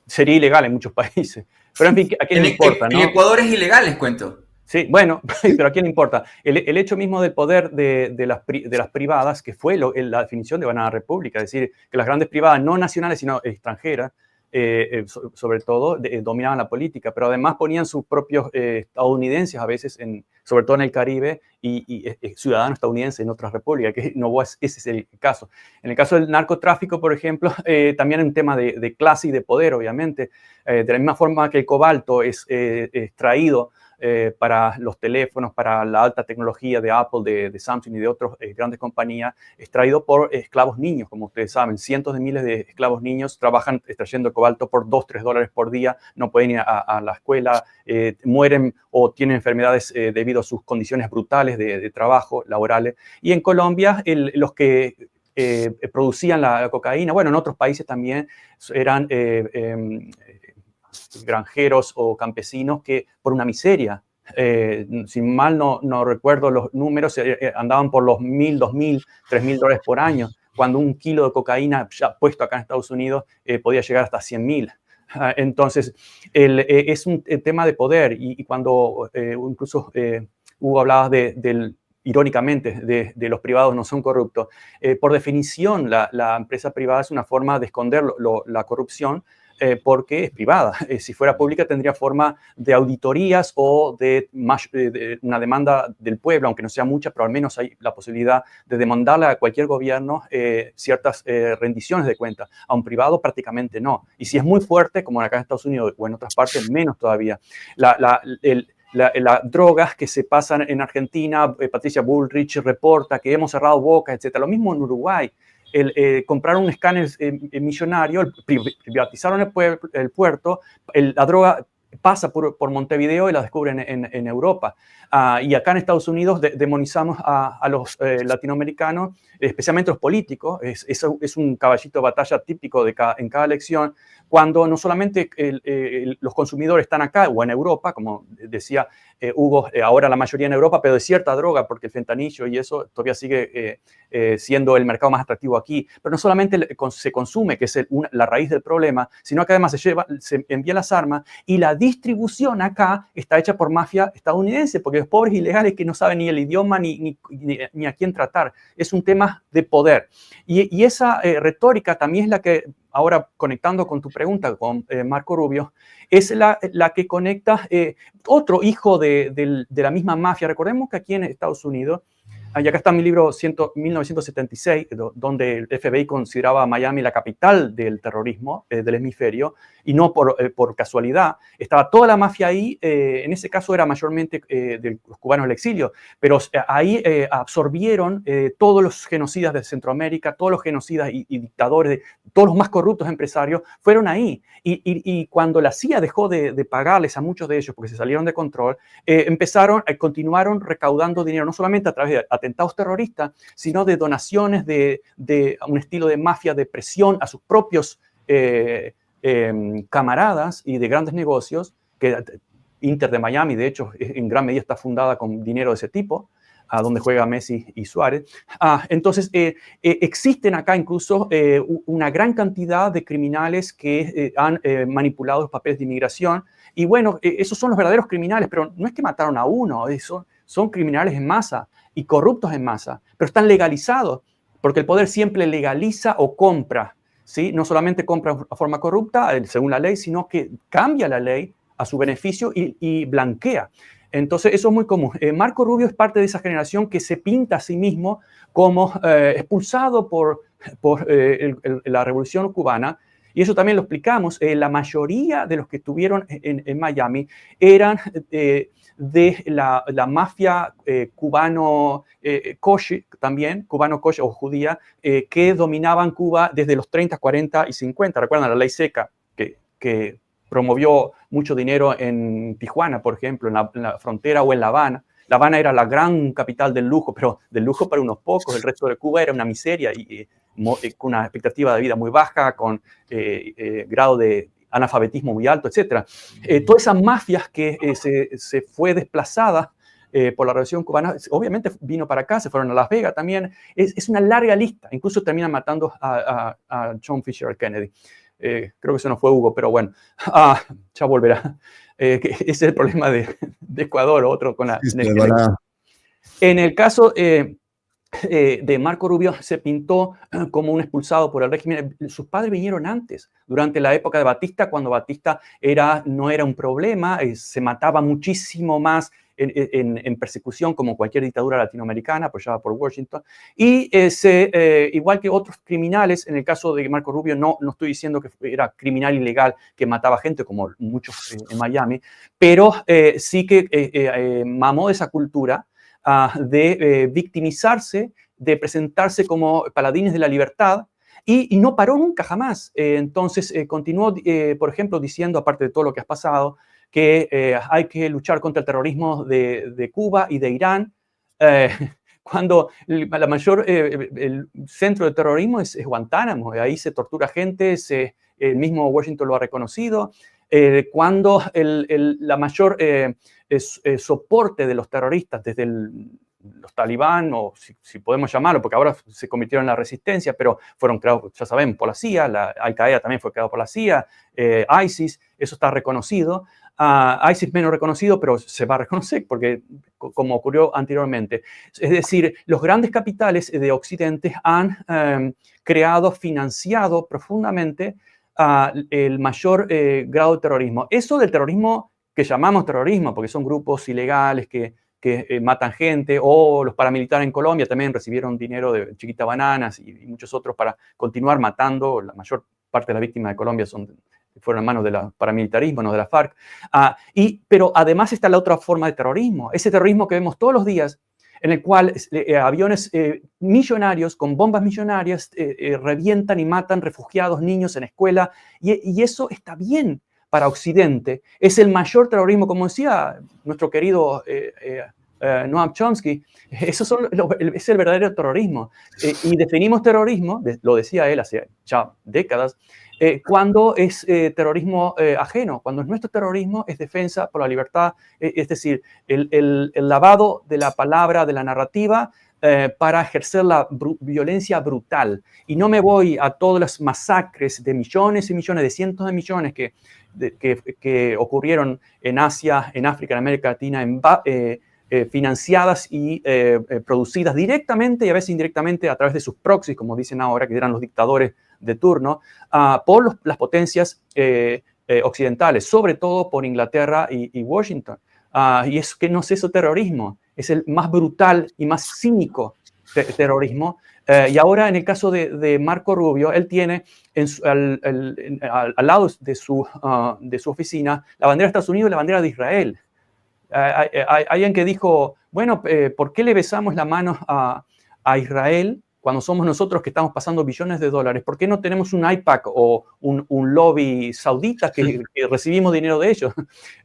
sería ilegal en muchos países. Pero en fin, ¿a quién le importa? En Ecuador es ilegal, les cuento. Sí, bueno, pero ¿a quién le importa? El hecho mismo del poder de las privadas, que fue la definición de Banana República, es decir, que las grandes privadas, no nacionales, sino extranjeras, sobre todo, dominaban la política, pero además ponían sus propios estadounidenses a veces, sobre todo en el Caribe, y ciudadanos estadounidenses en otras repúblicas, que no, ese es el caso. En el caso del narcotráfico, por ejemplo, también hay un tema de clase y de poder, obviamente, de la misma forma que el cobalto es extraído para los teléfonos, para la alta tecnología de Apple, de Samsung y de otras grandes compañías, extraído por esclavos niños, como ustedes saben. Cientos de miles de esclavos niños trabajan extrayendo cobalto por $2-3 por día, no pueden ir a la escuela, mueren o tienen enfermedades debido a sus condiciones brutales de trabajo, laborales. Y en Colombia, los que producían la cocaína, bueno, en otros países también eran granjeros o campesinos que por una miseria, si mal no recuerdo los números, andaban por los $1,000, $2,000, $3,000 por año, cuando un kilo de cocaína ya puesto acá en Estados Unidos podía llegar hasta $100,000. Entonces, es un tema de poder y cuando incluso Hugo hablaba irónicamente, de los privados no son corruptos. Por definición, la empresa privada es una forma de esconder la corrupción, porque es privada. Si fuera pública tendría forma de auditorías o de una demanda del pueblo, aunque no sea mucha, pero al menos hay la posibilidad de demandarle a cualquier gobierno ciertas rendiciones de cuentas. A un privado prácticamente no. Y si es muy fuerte, como acá en Estados Unidos o en otras partes, menos todavía. Las drogas que se pasan en Argentina, Patricia Bullrich reporta que hemos cerrado bocas, etc. Lo mismo en Uruguay. Compraron un escáner millonario, privatizaron el puerto, la droga pasa por Montevideo y la descubren en Europa. Y acá en Estados Unidos demonizamos a los latinoamericanos, especialmente los políticos. Es un caballito de batalla típico en cada elección, cuando no solamente los consumidores están acá o en Europa, como decía Hugo, ahora la mayoría en Europa, pero de cierta droga, porque el fentanilo y eso todavía sigue siendo el mercado más atractivo aquí. Pero no solamente se consume, que es la raíz del problema, sino que además se envía las armas y la distribución acá está hecha por mafia estadounidense, porque los pobres ilegales que no saben ni el idioma ni a quién tratar. Es un tema de poder. Y esa retórica también es la que, ahora conectando con tu pregunta, con Marco Rubio, es la que conecta otro hijo de la misma mafia. Recordemos que aquí en Estados Unidos y acá está mi libro 1976, donde el FBI consideraba a Miami la capital del terrorismo del hemisferio, y no por casualidad. Estaba toda la mafia ahí, en ese caso era mayormente de los cubanos del exilio, pero ahí absorbieron todos los genocidas de Centroamérica, todos los genocidas y dictadores, todos los más corruptos empresarios, fueron ahí. Y cuando la CIA dejó de pagarles a muchos de ellos porque se salieron de control, continuaron recaudando dinero, no solamente a través de atentados terroristas, sino de donaciones de un estilo de mafia de presión a sus propios camaradas y de grandes negocios, que Inter de Miami, de hecho, en gran medida está fundada con dinero de ese tipo, a donde juega Messi y Suárez. Entonces, existen acá incluso una gran cantidad de criminales que han manipulado los papeles de inmigración. Y bueno, esos son los verdaderos criminales, pero no es que mataron a uno, son criminales en masa y corruptos en masa, pero están legalizados, porque el poder siempre legaliza o compra, ¿sí? No solamente compra de forma corrupta, según la ley, sino que cambia la ley a su beneficio y blanquea. Entonces, eso es muy común. Marco Rubio es parte de esa generación que se pinta a sí mismo como expulsado por la Revolución Cubana, y eso también lo explicamos. La mayoría de los que estuvieron en Miami eran de la mafia cubano-kosher, también, cubano-kosher o judía, que dominaban Cuba desde los 30, 40 y 50. ¿Recuerdan la ley seca que promovió mucho dinero en Tijuana, por ejemplo, en la frontera, o en La Habana? La Habana era la gran capital del lujo, pero del lujo para unos pocos. El resto de Cuba era una miseria y con una expectativa de vida muy baja, con grado de analfabetismo muy alto, etc. Todas esas mafias que se fue desplazada por la Revolución Cubana, obviamente vino para acá, se fueron a Las Vegas también. Es una larga lista. Incluso terminan matando a John Fisher Kennedy. Creo que eso no fue Hugo, pero bueno, ya volverá. Ese es el problema de Ecuador, otro con la... En el caso de Marco Rubio, se pintó como un expulsado por el régimen. Sus padres vinieron antes, durante la época de Batista, cuando Batista no era un problema, se mataba muchísimo más en persecución, como cualquier dictadura latinoamericana apoyada por Washington, y igual que otros criminales. En el caso de Marco Rubio, no estoy diciendo que era criminal ilegal que mataba gente como muchos en Miami, pero sí que mamó de esa cultura de victimizarse, de presentarse como paladines de la libertad, y no paró nunca, jamás. Entonces continuó, por ejemplo, diciendo, aparte de todo lo que has pasado, que hay que luchar contra el terrorismo de Cuba y de Irán, cuando la mayor el centro de terrorismo es Guantánamo. Ahí se tortura gente, el mismo Washington lo ha reconocido. Cuando la mayor soporte de los terroristas, desde los talibán, o si podemos llamarlo, porque ahora se convirtieron en la resistencia, pero fueron creados, ya sabemos, por la CIA, la Al-Qaeda también fue creado por la CIA, ISIS, eso está reconocido. ISIS menos reconocido, pero se va a reconocer, porque como ocurrió anteriormente. Es decir, los grandes capitales de Occidente han creado, financiado profundamente el mayor grado de terrorismo. Eso del terrorismo que llamamos terrorismo, porque son grupos ilegales que matan gente, o los paramilitares en Colombia también recibieron dinero de Chiquita Bananas y muchos otros para continuar matando. La mayor parte de las víctimas de Colombia fueron en manos del paramilitarismo, no de la FARC. Pero además está la otra forma de terrorismo, ese terrorismo que vemos todos los días, en el cual aviones millonarios con bombas millonarias revientan y matan refugiados, niños en escuela, y eso está bien para Occidente. Es el mayor terrorismo, como decía nuestro querido Noam Chomsky. Es el verdadero terrorismo. Y definimos terrorismo, lo decía él hace ya décadas, cuando es terrorismo ajeno. Cuando es nuestro terrorismo, es defensa por la libertad, es decir, el lavado de la palabra, de la narrativa, para ejercer la violencia brutal. Y no me voy a todas las masacres de millones y millones, de cientos de millones que ocurrieron en Asia, en África, en América Latina, financiadas y producidas directamente y a veces indirectamente a través de sus proxies, como dicen ahora, que eran los dictadores de turno, por las potencias occidentales, sobre todo por Inglaterra y Washington. Y es que no es eso terrorismo, es el más brutal y más cínico terrorismo. Y ahora, en el caso de Marco Rubio, él tiene al lado de su oficina la bandera de Estados Unidos y la bandera de Israel. Hay alguien que dijo, bueno, ¿por qué le besamos la mano a Israel cuando somos nosotros que estamos pasando billones de dólares? ¿Por qué no tenemos un AIPAC o un lobby saudita que recibimos dinero de ellos?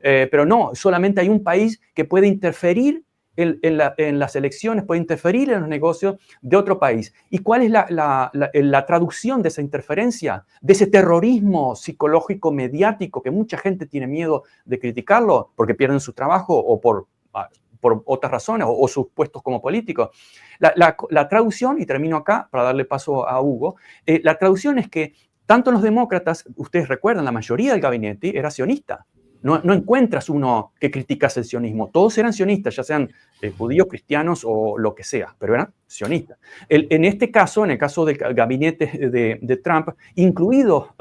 Pero no, solamente hay un país que puede interferir en las elecciones, puede interferir en los negocios de otro país. ¿Y cuál es la traducción de esa interferencia, de ese terrorismo psicológico mediático que mucha gente tiene miedo de criticarlo porque pierden su trabajo o por otras razones o sus puestos como políticos? La traducción, y termino acá para darle paso a Hugo, la traducción es que tanto los demócratas, ustedes recuerdan, la mayoría del gabinete era sionista. No encuentras uno que criticase el sionismo. Todos eran sionistas, ya sean judíos, cristianos o lo que sea, pero eran sionistas. En este caso, en el caso del gabinete de Trump, incluido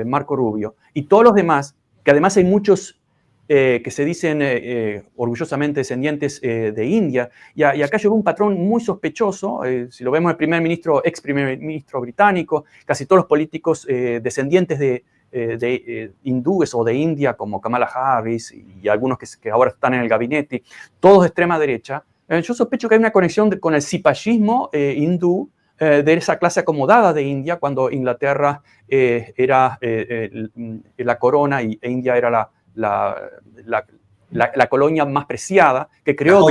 Marco Rubio y todos los demás, que además hay muchos que se dicen orgullosamente descendientes de India, y acá llegó un patrón muy sospechoso. Si lo vemos, el ex primer ministro británico, casi todos los políticos descendientes de hindúes o de India, como Kamala Harris y algunos que ahora están en el gabinete, todos de extrema derecha. Yo sospecho que hay una conexión con el cipayismo hindú, de esa clase acomodada de India, cuando Inglaterra era la corona e India era la colonia más preciada, que creó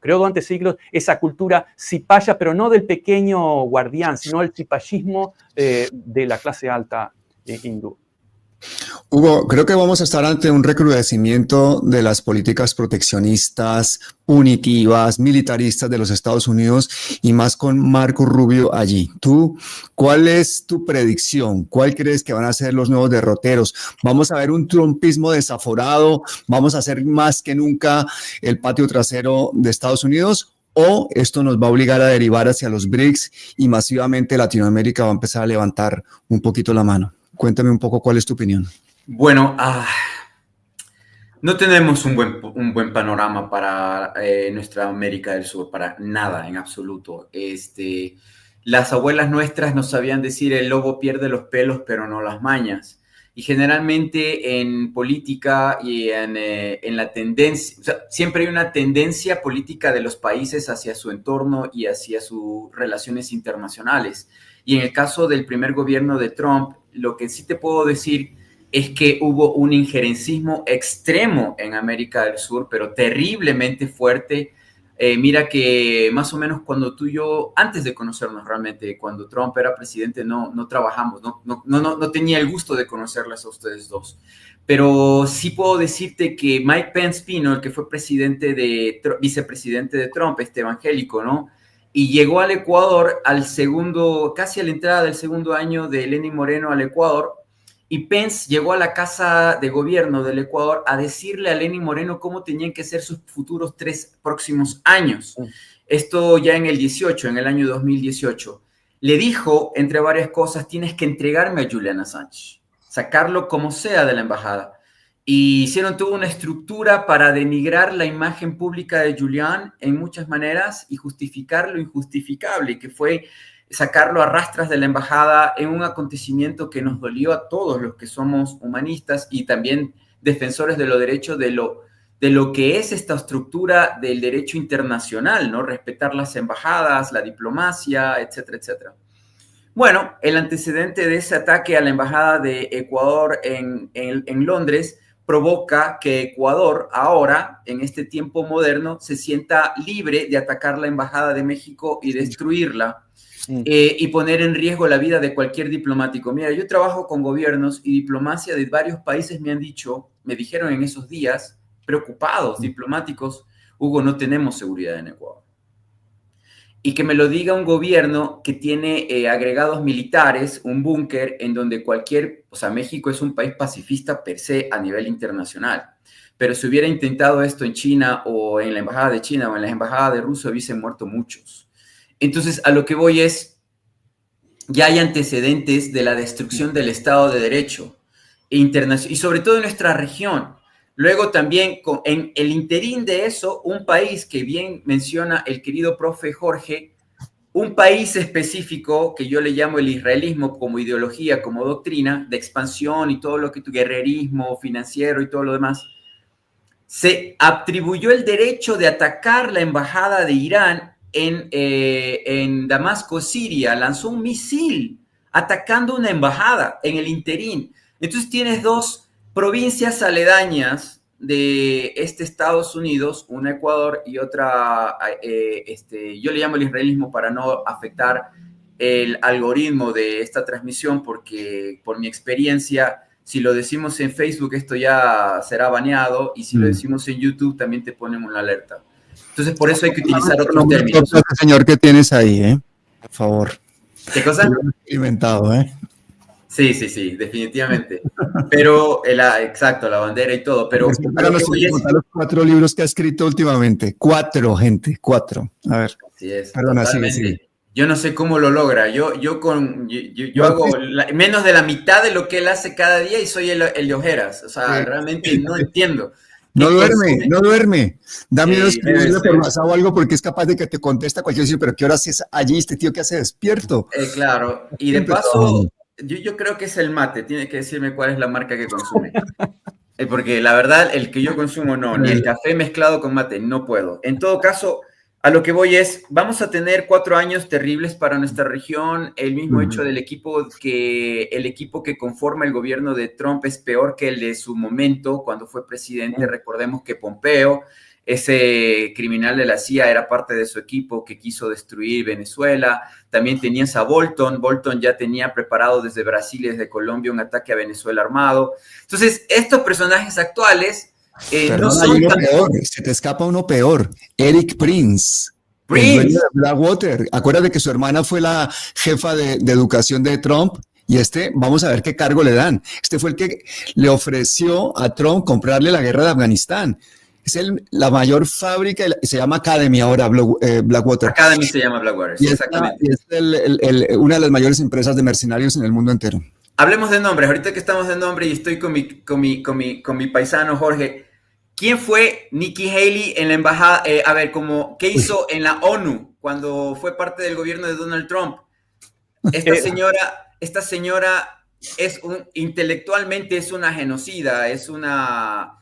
durante siglos esa cultura cipaya, pero no del pequeño guardián, sino el cipayismo de la clase alta hindú. Hugo, creo que vamos a estar ante un recrudecimiento de las políticas proteccionistas, punitivas, militaristas de los Estados Unidos, y más con Marco Rubio allí. ¿Cuál es tu predicción? ¿Cuál crees que van a ser los nuevos derroteros? ¿Vamos a ver un trumpismo desaforado? ¿Vamos a ser más que nunca el patio trasero de Estados Unidos? ¿O esto nos va a obligar a derivar hacia los BRICS y masivamente Latinoamérica va a empezar a levantar un poquito la mano? Cuéntame un poco cuál es tu opinión. Bueno, no tenemos un buen panorama para nuestra América del Sur, para nada en absoluto. Las abuelas nuestras nos sabían decir: el lobo pierde los pelos, pero no las mañas. Y generalmente en política y en la tendencia, o sea, siempre hay una tendencia política de los países hacia su entorno y hacia sus relaciones internacionales. Y en el caso del primer gobierno de Trump, lo que sí te puedo decir es que hubo un injerencismo extremo en América del Sur, pero terriblemente fuerte. Mira que más o menos cuando tú y yo, antes de conocernos realmente, cuando Trump era presidente, no trabajamos, no tenía el gusto de conocerlas a ustedes dos. Pero sí puedo decirte que Mike Pence Pino, el que fue vicepresidente de Trump, evangélico, ¿no? Y llegó al Ecuador casi a la entrada del segundo año de Lenín Moreno al Ecuador, y Pence llegó a la casa de gobierno del Ecuador a decirle a Lenín Moreno cómo tenían que ser sus futuros 3 próximos años. Esto ya en el año 2018. Le dijo, entre varias cosas: tienes que entregarme a Julian Assange, sacarlo como sea de la embajada. Y hicieron toda una estructura para denigrar la imagen pública de Julian en muchas maneras y justificar lo injustificable, que fue sacarlo a rastras de la embajada en un acontecimiento que nos dolió a todos los que somos humanistas y también defensores de los derechos, de lo que es esta estructura del derecho internacional, ¿no? Respetar las embajadas, la diplomacia, etcétera, etcétera. Bueno, el antecedente de ese ataque a la embajada de Ecuador en Londres provoca que Ecuador ahora, en este tiempo moderno, se sienta libre de atacar la embajada de México y destruirla. Y poner en riesgo la vida de cualquier diplomático. Mira, yo trabajo con gobiernos y diplomacia de varios países me dijeron en esos días, preocupados, diplomáticos: Hugo, no tenemos seguridad en Ecuador. Y que me lo diga un gobierno que tiene agregados militares, un búnker en donde México es un país pacifista per se a nivel internacional. Pero si hubiera intentado esto en China o en la embajada de China o en la embajada de Rusia, hubiesen muerto muchos. Entonces, a lo que voy es, ya hay antecedentes de la destrucción del Estado de Derecho y sobre todo en nuestra región. Luego también, en el interín de eso, un país que bien menciona el querido profe Jorge, un país específico que yo le llamo el israelismo como ideología, como doctrina de expansión y todo lo que tu guerrerismo financiero y todo lo demás, se atribuyó el derecho de atacar la embajada de Irán en Damasco, Siria. Lanzó un misil atacando una embajada en el interín. Entonces tienes dos provincias aledañas de Estados Unidos, una Ecuador y otra, yo le llamo el israelismo para no afectar el algoritmo de esta transmisión, porque por mi experiencia, si lo decimos en Facebook, esto ya será baneado, y si lo decimos en YouTube, también te ponen una alerta. Entonces, por eso hay que utilizar otros términos. Señor, ¿qué tienes ahí, por favor? ¿Qué cosa? Inventado, Sí, definitivamente. Pero, exacto, la bandera y todo. Pero los 4 libros que ha escrito últimamente. 4, gente, 4. A ver. Así es. Perdona, sigue. Yo no sé cómo lo logra. Yo hago menos de la mitad de lo que él hace cada día y soy el de ojeras. O sea, realmente no entiendo. No duerme. Da miedo escribirle por WhatsApp o algo porque es capaz de que te contesta cualquier sitio, pero ¿qué horas es allí este tío que hace despierto? Claro, y de paso, yo creo que es el mate. Tiene que decirme cuál es la marca que consume. Porque la verdad, el que yo consumo no, ni el café mezclado con mate, no puedo. En todo caso, a lo que voy es, vamos a tener 4 años terribles para nuestra región. El mismo hecho del equipo el equipo que conforma el gobierno de Trump es peor que el de su momento cuando fue presidente. Recordemos que Pompeo, ese criminal de la CIA, era parte de su equipo que quiso destruir Venezuela. También tenías a Bolton. Bolton ya tenía preparado desde Brasil y desde Colombia un ataque a Venezuela armado. Entonces, estos personajes actuales no son tan... peor, se te escapa uno peor. Eric Prince. El dueño de Blackwater. Acuérdate que su hermana fue la jefa de educación de Trump. Y vamos a ver qué cargo le dan. Fue el que le ofreció a Trump comprarle la guerra de Afganistán. Es la mayor fábrica, se llama Academy ahora, Blackwater. Academy se llama Blackwater, sí, exactamente. Y es una de las mayores empresas de mercenarios en el mundo entero. Hablemos de nombres. Ahorita que estamos de nombre y estoy con mi paisano Jorge. ¿Quién fue Nikki Haley en la embajada? ¿Qué hizo en la ONU cuando fue parte del gobierno de Donald Trump? Esta señora intelectualmente es una genocida, es una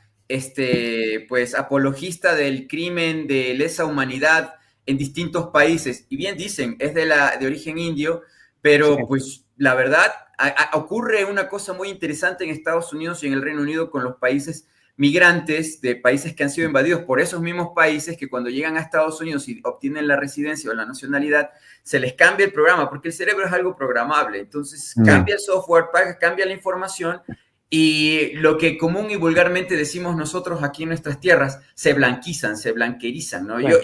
apologista del crimen de lesa humanidad en distintos países. Y bien dicen, es de origen indio, pero pues la verdad ocurre una cosa muy interesante en Estados Unidos y en el Reino Unido con los países migrantes de países que han sido invadidos por esos mismos países, que cuando llegan a Estados Unidos y obtienen la residencia o la nacionalidad, se les cambia el programa, porque el cerebro es algo programable. Entonces cambia el software, cambia la información, y lo que común y vulgarmente decimos nosotros aquí en nuestras tierras, se blanquizan, se blanquerizan, ¿no? Bueno.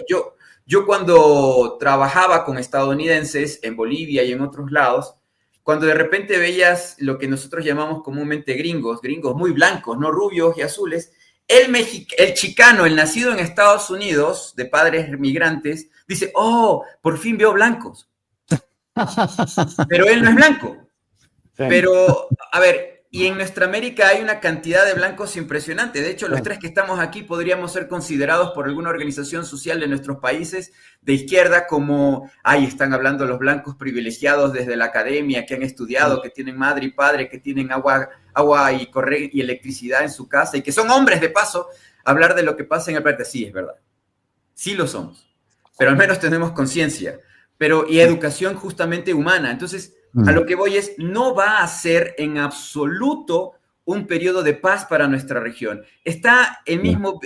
Yo cuando trabajaba con estadounidenses en Bolivia y en otros lados, cuando de repente veías lo que nosotros llamamos comúnmente gringos muy blancos, no rubios y azules, el chicano, el nacido en Estados Unidos, de padres migrantes, dice, oh, por fin veo blancos. Pero él no es blanco. Sí. Pero, a ver, y en nuestra América hay una cantidad de blancos impresionante. De hecho, los 3 que estamos aquí podríamos ser considerados por alguna organización social de nuestros países de izquierda como, están hablando los blancos privilegiados desde la academia, que han estudiado, que tienen madre y padre, que tienen agua y electricidad en su casa y que son hombres de paso. Hablar de lo que pasa en el planeta, sí, es verdad. Sí lo somos. Pero al menos tenemos conciencia. Y educación justamente humana. Entonces, a lo que voy es, no va a ser en absoluto un periodo de paz para nuestra región. Está el mismo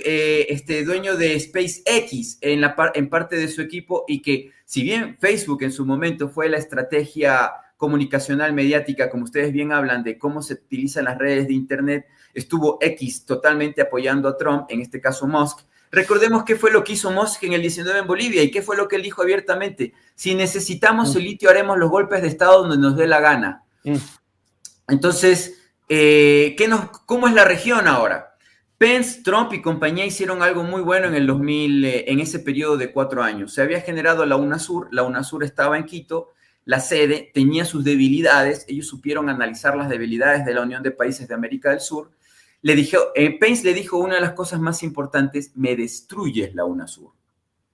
dueño de SpaceX en parte de su equipo, y que si bien Facebook en su momento fue la estrategia comunicacional mediática, como ustedes bien hablan de cómo se utilizan las redes de Internet, estuvo X totalmente apoyando a Trump, en este caso Musk. Recordemos qué fue lo que hizo Musk en el 19 en Bolivia y qué fue lo que él dijo abiertamente. Si necesitamos el litio, haremos los golpes de Estado donde nos dé la gana. Entonces, ¿cómo es la región ahora? Pence, Trump y compañía hicieron algo muy bueno en el 2000, en ese periodo de 4 años. Se había generado la UNASUR. La UNASUR estaba en Quito. La sede tenía sus debilidades. Ellos supieron analizar las debilidades de la Unión de Países de América del Sur. Pence le dijo una de las cosas más importantes: me destruyes la UNASUR.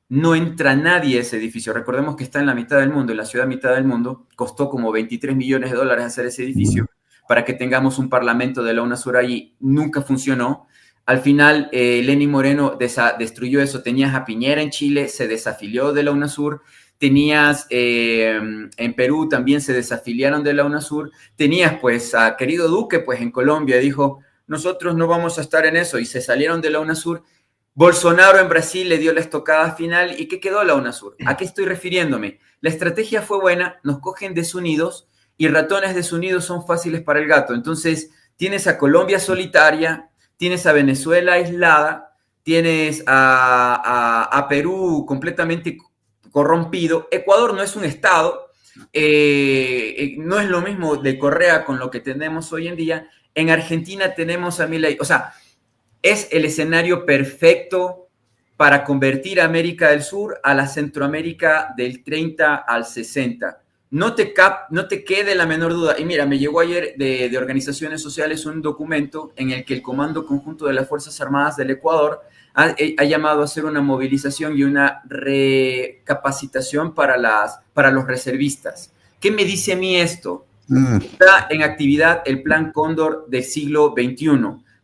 No entra nadie a ese edificio. Recordemos que está en la mitad del mundo, en la ciudad mitad del mundo. Costó como $23 millones hacer ese edificio para que tengamos un parlamento de la UNASUR allí. Nunca funcionó. Al final, Lenín Moreno destruyó eso. Tenías a Piñera en Chile, se desafilió de la UNASUR. Tenías en Perú, también se desafiliaron de la UNASUR. Tenías pues a querido Duque pues en Colombia, dijo: nosotros no vamos a estar en eso, y se salieron de la UNASUR. Bolsonaro en Brasil le dio la estocada final. ¿Y qué quedó la UNASUR? ¿A qué estoy refiriéndome? La estrategia fue buena, nos cogen desunidos, y ratones desunidos son fáciles para el gato. Entonces, tienes a Colombia solitaria, tienes a Venezuela aislada, tienes a Perú completamente corrompido. Ecuador no es un estado, no es lo mismo de Correa con lo que tenemos hoy en día. En Argentina tenemos a Milei. O sea, es el escenario perfecto para convertir a América del Sur a la Centroamérica del 30 al 60. No te quede la menor duda. Y mira, me llegó ayer de organizaciones sociales un documento en el que el Comando Conjunto de las Fuerzas Armadas del Ecuador ha llamado a hacer una movilización y una recapacitación para los reservistas. ¿Qué me dice a mí esto? Está en actividad el Plan Cóndor del siglo XXI.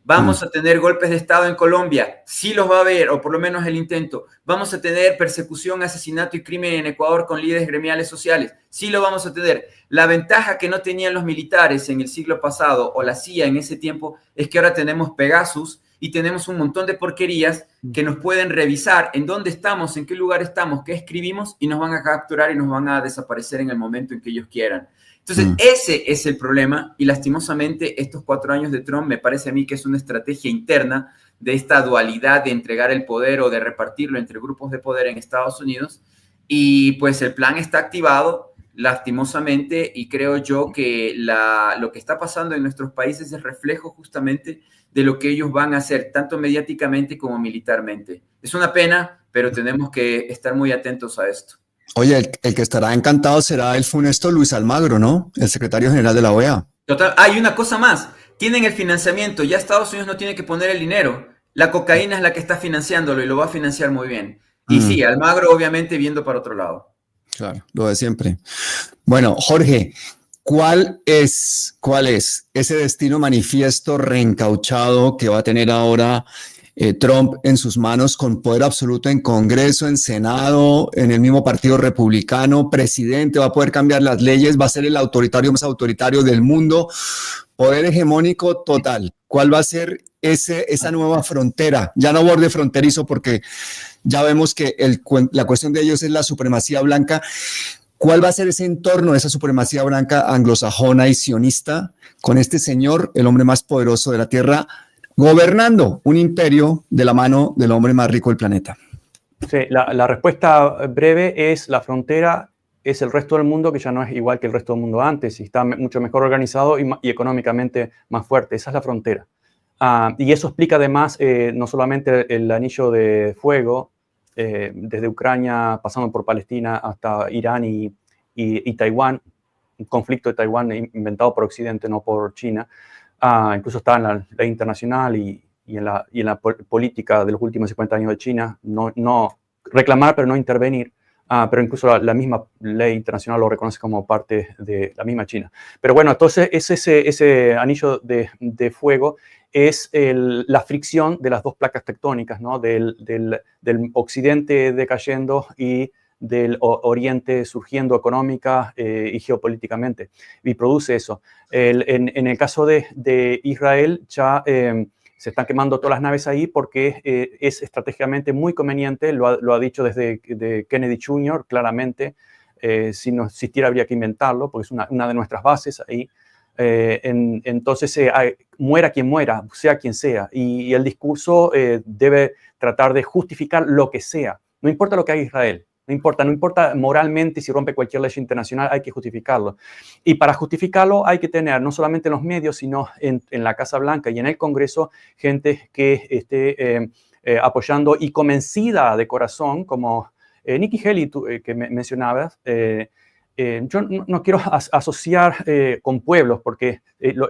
¿Vamos a tener golpes de Estado en Colombia? Sí los va a haber, o por lo menos el intento. ¿Vamos a tener persecución, asesinato y crimen en Ecuador con líderes gremiales sociales? Sí lo vamos a tener. La ventaja que no tenían los militares en el siglo pasado, o la CIA en ese tiempo, es que ahora tenemos Pegasus y tenemos un montón de porquerías que nos pueden revisar en dónde estamos, en qué lugar estamos, qué escribimos, y nos van a capturar y nos van a desaparecer en el momento en que ellos quieran. Entonces, ese es el problema, y lastimosamente estos 4 años de Trump me parece a mí que es una estrategia interna de esta dualidad de entregar el poder o de repartirlo entre grupos de poder en Estados Unidos, y pues el plan está activado lastimosamente, y creo yo que lo que está pasando en nuestros países es reflejo justamente de lo que ellos van a hacer, tanto mediáticamente como militarmente. Es una pena, pero tenemos que estar muy atentos a esto. Oye, el que estará encantado será el funesto Luis Almagro, ¿no? El secretario general de la OEA. Total. Hay una cosa más. Tienen el financiamiento. Ya Estados Unidos no tiene que poner el dinero. La cocaína es la que está financiándolo, y lo va a financiar muy bien. Y sí, Almagro obviamente viendo para otro lado. Claro, lo de siempre. Bueno, Jorge, ¿cuál es ese destino manifiesto reencauchado que va a tener ahora Trump en sus manos, con poder absoluto en Congreso, en Senado, en el mismo Partido Republicano, presidente, va a poder cambiar las leyes, va a ser el autoritario más autoritario del mundo, poder hegemónico total? ¿Cuál va a ser esa nueva frontera? Ya no borde fronterizo, porque ya vemos que la cuestión de ellos es la supremacía blanca. ¿Cuál va a ser ese entorno, esa supremacía blanca anglosajona y sionista, con este señor, el hombre más poderoso de la Tierra, gobernando un imperio de la mano del hombre más rico del planeta? Sí, la respuesta breve es: la frontera es el resto del mundo, que ya no es igual que el resto del mundo antes, y está mucho mejor organizado y económicamente más fuerte. Esa es la frontera. Y eso explica además no solamente el anillo de fuego, desde Ucrania, pasando por Palestina hasta Irán y Taiwán, un conflicto de Taiwán inventado por Occidente, no por China. Incluso está en la ley internacional y en la política de los últimos 50 años de China, no reclamar pero no intervenir, pero incluso la misma ley internacional lo reconoce como parte de la misma China. Pero bueno, entonces ese anillo de fuego es la fricción de las dos placas tectónicas, ¿no? Del occidente decayendo y del oriente surgiendo económica y geopolíticamente, y produce eso. En el caso de Israel, ya se están quemando todas las naves ahí porque es estratégicamente muy conveniente, lo ha dicho desde Kennedy Jr. claramente. Si no existiera habría que inventarlo, porque es una de nuestras bases ahí. Entonces, muera quien muera, sea quien sea, y el discurso debe tratar de justificar lo que sea. No importa lo que haga Israel. No importa moralmente si rompe cualquier ley internacional, hay que justificarlo. Y para justificarlo hay que tener no solamente en los medios, sino en la Casa Blanca y en el Congreso, gente que esté apoyando y convencida de corazón, como Nikki Haley, que mencionabas, yo no quiero asociar con pueblos, porque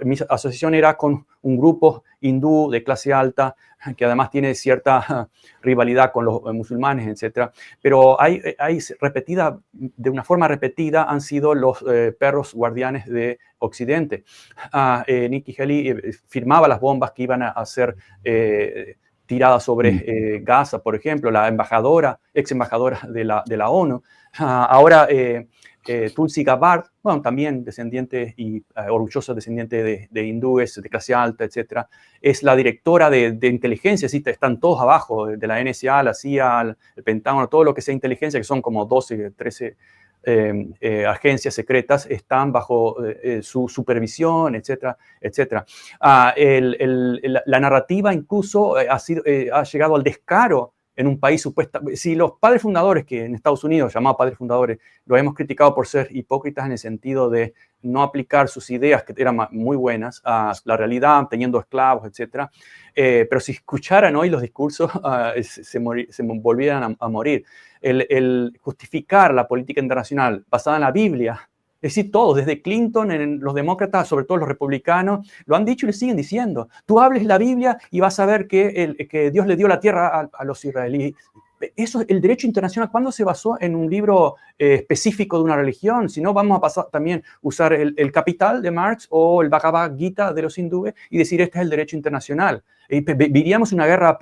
mi asociación era con un grupo hindú de clase alta, que además tiene cierta rivalidad con los musulmanes, etc. Pero de una forma repetida han sido los perros guardianes de Occidente. Nikki Haley firmaba las bombas que iban a ser tiradas sobre Gaza, por ejemplo, la ex embajadora de la ONU. Ahora Tulsi Gabbard, bueno, también descendiente y orgullosa descendiente de hindúes de clase alta, etcétera, es la directora de inteligencia, ¿sí? Están todos abajo, de la NSA, la CIA, el Pentágono, todo lo que sea inteligencia, que son como 12, 13 agencias secretas, están bajo su supervisión, etcétera, etcétera. La narrativa incluso ha llegado al descaro en un país supuestamente. Si los padres fundadores, que en Estados Unidos, llamados padres fundadores, los hemos criticado por ser hipócritas en el sentido de no aplicar sus ideas, que eran muy buenas, a la realidad, teniendo esclavos, etc. Pero si escucharan hoy los discursos, se volvieran a morir. El justificar la política internacional basada en la Biblia, es decir, todos, desde Clinton, los demócratas, sobre todo los republicanos, lo han dicho y lo siguen diciendo. Tú hables la Biblia y vas a ver que Dios le dio la tierra a los israelíes. Eso, el derecho internacional, ¿cuándo se basó en un libro específico de una religión? Si no, vamos a pasar también usar el Capital de Marx o el Bhagavad Gita de los hindúes y decir, este es el derecho internacional. Viviríamos una guerra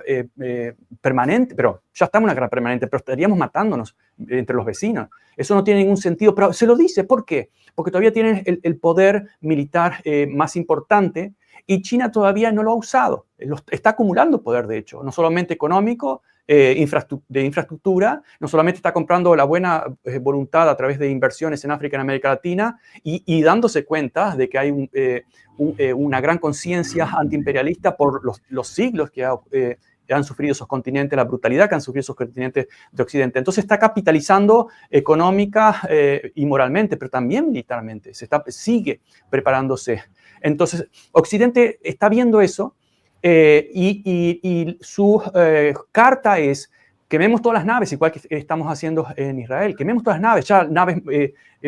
permanente, pero ya estamos en una guerra permanente, pero estaríamos matándonos entre los vecinos. Eso no tiene ningún sentido, pero se lo dice. ¿Por qué? Porque todavía tienen el poder militar más importante y China todavía no lo ha usado. Está acumulando poder, de hecho, no solamente económico, de infraestructura, no solamente está comprando la buena voluntad a través de inversiones en África y en América Latina y dándose cuenta de que hay una gran conciencia antiimperialista por los siglos que han sufrido esos continentes, la brutalidad que han sufrido esos continentes de Occidente. Entonces está capitalizando económica y moralmente, pero también militarmente. Sigue preparándose. Entonces, Occidente está viendo eso y su carta es: quememos todas las naves, igual que estamos haciendo en Israel. Quememos todas las naves, ya naves,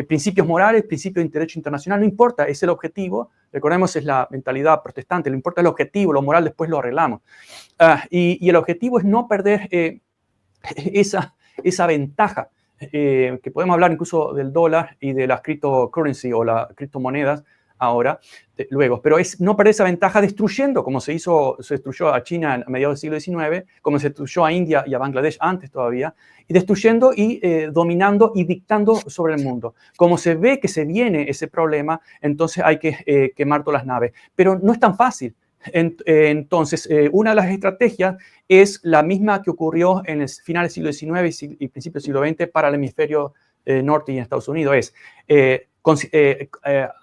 principios morales, principios de derecho internacional, no importa, es el objetivo. Recordemos, es la mentalidad protestante, lo importa el objetivo, lo moral después lo arreglamos. Y el objetivo es no perder esa ventaja, que podemos hablar incluso del dólar y de las cryptocurrency o las criptomonedas ahora, luego, pero es no perder esa ventaja destruyendo, como se destruyó a China a mediados del siglo XIX, como se destruyó a India y a Bangladesh antes todavía, y destruyendo y dominando y dictando sobre el mundo. Como se ve que se viene ese problema, entonces hay que quemar todas las naves, pero no es tan fácil. Entonces, una de las estrategias es la misma que ocurrió en el final del siglo XIX y principios del siglo XX para el hemisferio norte y en Estados Unidos, es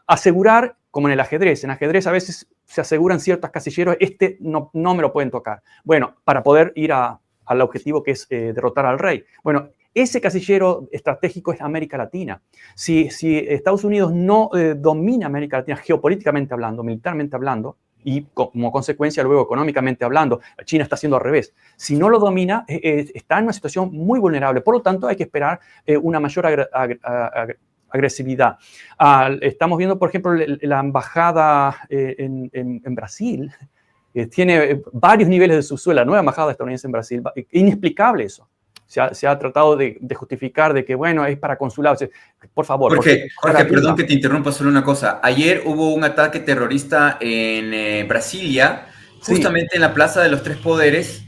asegurar, como en el ajedrez. En ajedrez a veces se aseguran ciertos casilleros, no me lo pueden tocar. Bueno, para poder ir al objetivo que es derrotar al rey. Bueno, ese casillero estratégico es América Latina. Si Estados Unidos no domina América Latina, geopolíticamente hablando, militarmente hablando, y como consecuencia luego económicamente hablando, China está haciendo al revés. Si no lo domina, está en una situación muy vulnerable. Por lo tanto, hay que esperar una mayor agresividad. Estamos viendo, por ejemplo, la embajada en Brasil. Tiene varios niveles de subsuelo. La nueva embajada estadounidense en Brasil. Inexplicable eso. Se ha tratado de justificar de que, bueno, es para consulados. Por favor. Jorge, perdón que te interrumpa, solo una cosa. Ayer hubo un ataque terrorista en Brasilia, justamente en la Plaza de los Tres Poderes.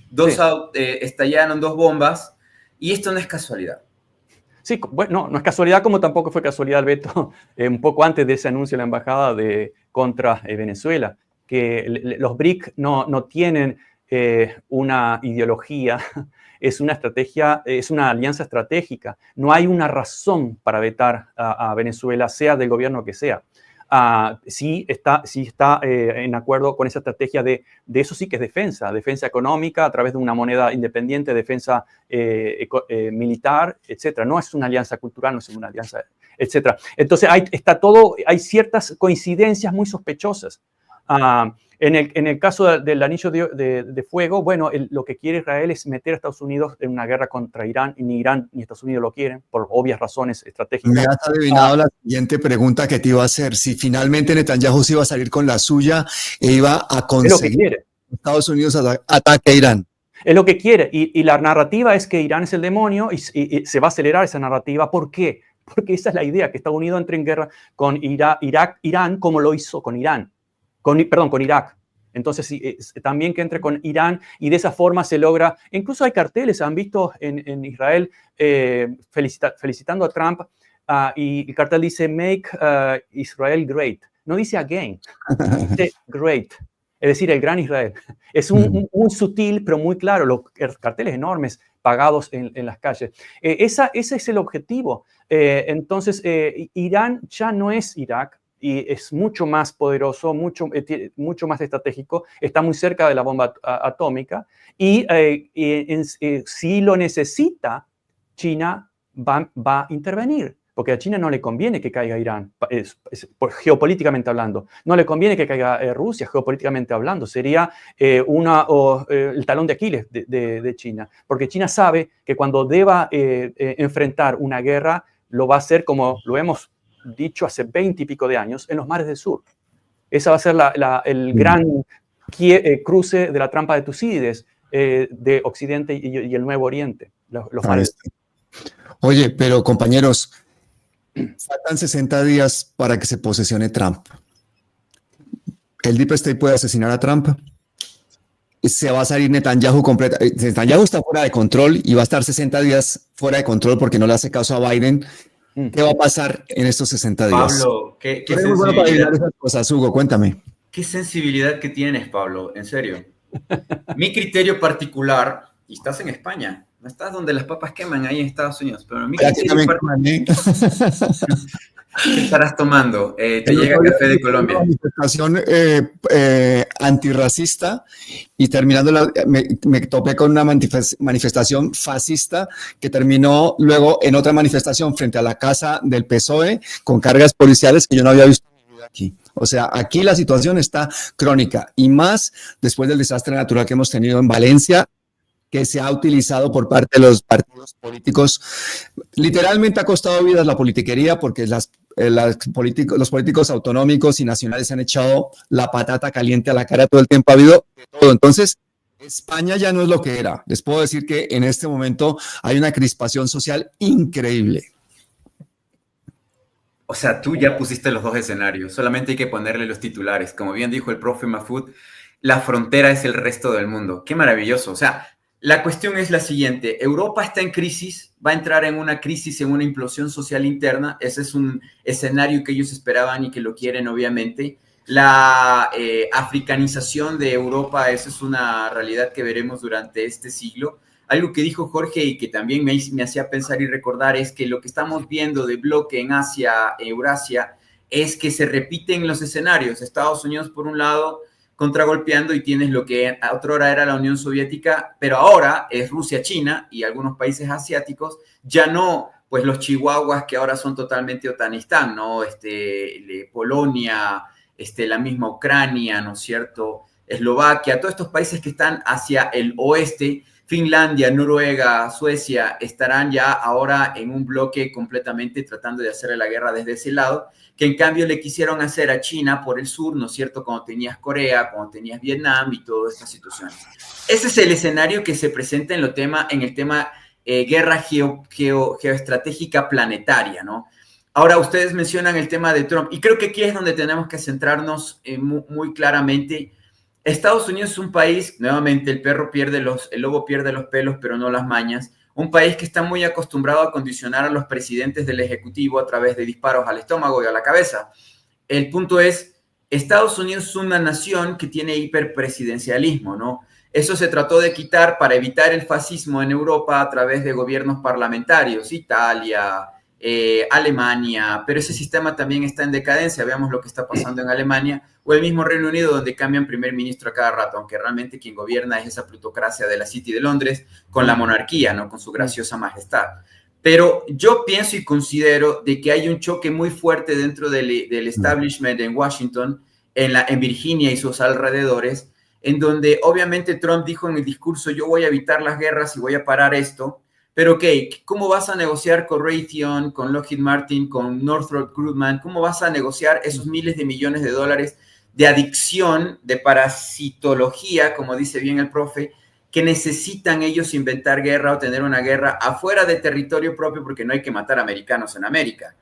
Estallaron 2 bombas, y esto no es casualidad. Sí, bueno, no es casualidad, como tampoco fue casualidad el veto un poco antes de ese anuncio de la embajada contra Venezuela, que los BRIC no tienen una ideología, es una estrategia, es una alianza estratégica. No hay una razón para vetar a Venezuela, sea del gobierno que sea. Sí está en acuerdo con esa estrategia de eso. Sí que es defensa económica a través de una moneda independiente, defensa militar, etcétera. No es una alianza cultural, no es una alianza, etcétera. Entonces hay ciertas coincidencias muy sospechosas. En el caso del anillo de fuego, bueno, lo que quiere Israel es meter a Estados Unidos en una guerra contra Irán, y ni Irán ni Estados Unidos lo quieren, por obvias razones estratégicas. Me has adivinado la siguiente pregunta que te iba a hacer. Si finalmente Netanyahu se iba a salir con la suya e iba a conseguir que Estados Unidos ataque a Irán. Es lo que quiere. Y la narrativa es que Irán es el demonio y se va a acelerar esa narrativa. ¿Por qué? Porque esa es la idea, que Estados Unidos entre en guerra con Irán como lo hizo con Irak. Entonces, también que entre con Irán y de esa forma se logra. Incluso hay carteles, han visto en Israel felicitando a Trump y el cartel dice Make Israel Great. No dice again, dice great. Es decir, el gran Israel. Es un sutil, pero muy claro, los carteles enormes pagados en las calles. Ese es el objetivo. Entonces, Irán ya no es Irak y es mucho más poderoso, mucho más estratégico, está muy cerca de la bomba atómica y si lo necesita, China va a intervenir. Porque a China no le conviene que caiga Irán, geopolíticamente hablando. No le conviene que caiga Rusia, geopolíticamente hablando. Sería el talón de Aquiles de China. Porque China sabe que cuando deba enfrentar una guerra, lo va a hacer como lo hemos dicho hace 20 y pico de años, en los mares del sur. Esa va a ser el gran cruce de la trampa de Tucídides de Occidente y el Nuevo Oriente. Los mares. Oye, pero compañeros, faltan 60 días para que se posesione Trump. ¿El Deep State puede asesinar a Trump? ¿Se va a salir Netanyahu completa? Netanyahu está fuera de control y va a estar 60 días fuera de control porque no le hace caso a Biden. ¿Qué va a pasar en estos 60 días? Pablo, ¿qué sensibilidad? Bueno para adivinar esas cosas, Hugo, cuéntame. ¿Qué sensibilidad que tienes, Pablo? En serio. Mi criterio particular, y estás en España, no estás donde las papas queman ahí en Estados Unidos, pero mi criterio particular... ¿Qué estarás tomando? Te llega café de Colombia. Una manifestación antirracista y terminando me topé con una manifestación fascista que terminó luego en otra manifestación frente a la casa del PSOE con cargas policiales que yo no había visto en mi vida aquí. O sea, aquí la situación está crónica y más después del desastre natural que hemos tenido en Valencia, que se ha utilizado por parte de los partidos políticos. Literalmente ha costado vidas la politiquería porque los políticos autonómicos y nacionales han echado la patata caliente a la cara todo el tiempo. Ha habido de todo. Entonces, España ya no es lo que era. Les puedo decir que en este momento hay una crispación social increíble. O sea, tú ya pusiste los dos escenarios. Solamente hay que ponerle los titulares. Como bien dijo el profe Mahfoud, la frontera es el resto del mundo. ¡Qué maravilloso! O sea, la cuestión es la siguiente. Europa está en crisis, va a entrar en una crisis, en una implosión social interna. Ese es un escenario que ellos esperaban y que lo quieren, obviamente. La africanización de Europa, esa es una realidad que veremos durante este siglo. Algo que dijo Jorge y que también me hacía pensar y recordar es que lo que estamos viendo de bloque en Asia, Eurasia, es que se repiten los escenarios. Estados Unidos, por un lado, contragolpeando y tienes lo que otrora era la Unión Soviética, pero ahora es Rusia, China y algunos países asiáticos, ya no pues los chihuahuas que ahora son totalmente otanistán, ¿no? Polonia, la misma Ucrania, ¿no es cierto? Eslovaquia, todos estos países que están hacia el oeste, Finlandia, Noruega, Suecia, estarán ya ahora en un bloque completamente tratando de hacerle la guerra desde ese lado, que en cambio le quisieron hacer a China por el sur, ¿no es cierto? Cuando tenías Corea, cuando tenías Vietnam y todas estas situaciones. Ese es el escenario que se presenta en el tema guerra geoestratégica planetaria, ¿no? Ahora, ustedes mencionan el tema de Trump, y creo que aquí es donde tenemos que centrarnos muy claramente. Estados Unidos es un país, nuevamente, el lobo pierde los pelos, pero no las mañas. Un país que está muy acostumbrado a condicionar a los presidentes del Ejecutivo a través de disparos al estómago y a la cabeza. El punto es, Estados Unidos es una nación que tiene hiperpresidencialismo, ¿no? Eso se trató de quitar para evitar el fascismo en Europa a través de gobiernos parlamentarios, Italia, Alemania, pero ese sistema también está en decadencia. Veamos lo que está pasando en Alemania o el mismo Reino Unido, donde cambian primer ministro a cada rato, aunque realmente quien gobierna es esa plutocracia de la City de Londres con la monarquía, ¿no? Con su graciosa majestad. Pero yo pienso y considero de que hay un choque muy fuerte dentro del establishment en Washington en Virginia y sus alrededores, en donde obviamente Trump dijo en el discurso, yo voy a evitar las guerras y voy a parar esto, pero ok, ¿cómo vas a negociar con Raytheon, con Lockheed Martin, con Northrop Grumman? ¿Cómo vas a negociar esos miles de millones de dólares de adicción, de parasitología, como dice bien el profe, que necesitan ellos inventar guerra o tener una guerra afuera de territorio propio, porque no hay que matar americanos en América?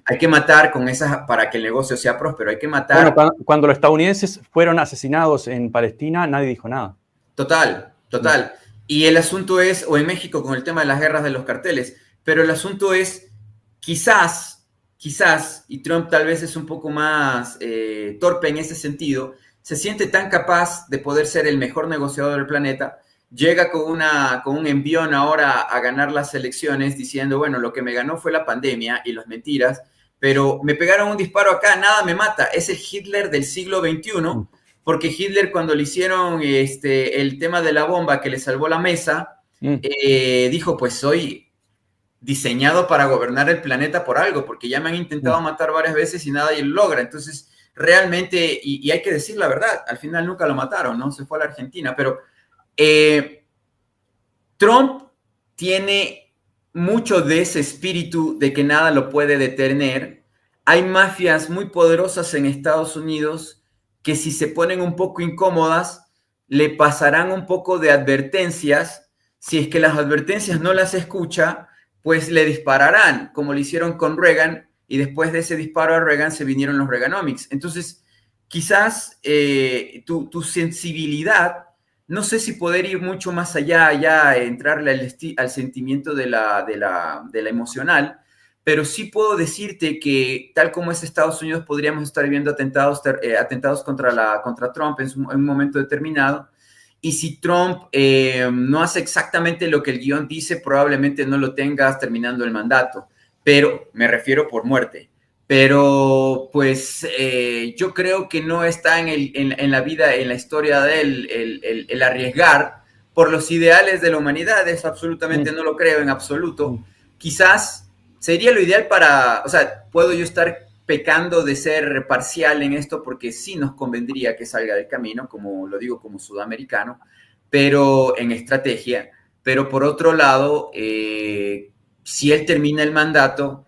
Hay que matar con esas, para que el negocio sea próspero, hay que matar... Bueno, cuando los estadounidenses fueron asesinados en Palestina, nadie dijo nada. Total. Y el asunto es, o en México con el tema de las guerras de los carteles, pero el asunto es, quizás, y Trump tal vez es un poco más torpe en ese sentido, se siente tan capaz de poder ser el mejor negociador del planeta, llega con un envión ahora a ganar las elecciones diciendo, bueno, lo que me ganó fue la pandemia y las mentiras, pero me pegaron un disparo acá, nada me mata. Es el Hitler del siglo XXI, porque Hitler cuando le hicieron el tema de la bomba que le salvó la mesa, dijo, pues soy diseñado para gobernar el planeta por algo, porque ya me han intentado matar varias veces y nadie lo logra. Entonces, realmente, y hay que decir la verdad, al final nunca lo mataron, ¿no? Se fue a la Argentina, pero Trump tiene mucho de ese espíritu de que nada lo puede detener. Hay mafias muy poderosas en Estados Unidos que si se ponen un poco incómodas, le pasarán un poco de advertencias. Si es que las advertencias no las escucha, pues le dispararán, como le hicieron con Reagan, y después de ese disparo a Reagan se vinieron los Reaganomics. Entonces, quizás tu sensibilidad, no sé si poder ir mucho más allá, ya entrarle al sentimiento de la emocional, pero sí puedo decirte que tal como es Estados Unidos, podríamos estar viendo atentados contra Trump en un momento determinado. Y si Trump no hace exactamente lo que el guión dice, probablemente no lo tengas terminando el mandato. Pero me refiero por muerte. Pero pues yo creo que no está en la vida, en la historia de él, el arriesgar por los ideales de la humanidad. Eso absolutamente no lo creo en absoluto. Quizás sería lo ideal o sea, puedo yo estar pecando de ser parcial en esto porque sí nos convendría que salga del camino, como lo digo como sudamericano, pero en estrategia. Pero por otro lado, si él termina el mandato,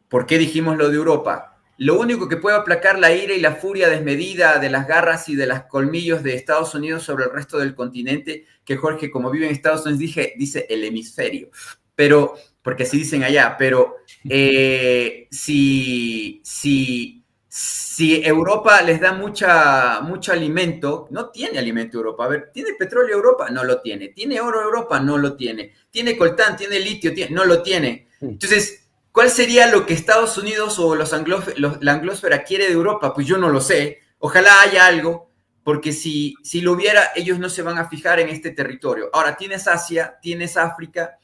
¿por qué dijimos lo de Europa? Lo único que puede aplacar la ira y la furia desmedida de las garras y de los colmillos de Estados Unidos sobre el resto del continente, que Jorge, como vive en Estados Unidos, dice el hemisferio, pero porque así dicen allá, pero si Europa les da mucho alimento, no tiene alimento Europa. A ver, ¿tiene petróleo Europa? No lo tiene. ¿Tiene oro Europa? No lo tiene. ¿Tiene coltán? ¿Tiene litio? No lo tiene. Entonces, ¿cuál sería lo que Estados Unidos o la anglósfera quiere de Europa? Pues yo no lo sé. Ojalá haya algo, porque si lo hubiera, ellos no se van a fijar en este territorio. Ahora, tienes Asia, tienes África,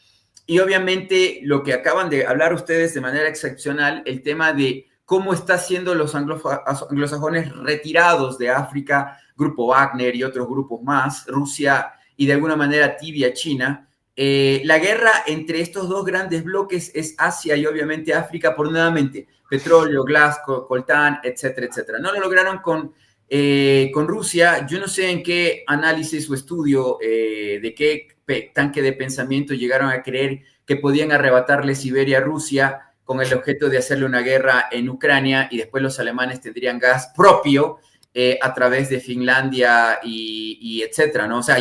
y obviamente lo que acaban de hablar ustedes de manera excepcional, el tema de cómo está haciendo los anglosajones retirados de África, Grupo Wagner y otros grupos más, Rusia y de alguna manera tibia China. La guerra entre estos dos grandes bloques es Asia y obviamente África por nuevamente petróleo, gas, coltán, etcétera, etcétera. No lo lograron con Rusia. Yo no sé en qué análisis o estudio de qué tanque de pensamiento llegaron a creer que podían arrebatarle Siberia a Rusia con el objeto de hacerle una guerra en Ucrania y después los alemanes tendrían gas propio a través de Finlandia y etcétera, ¿no? O sea,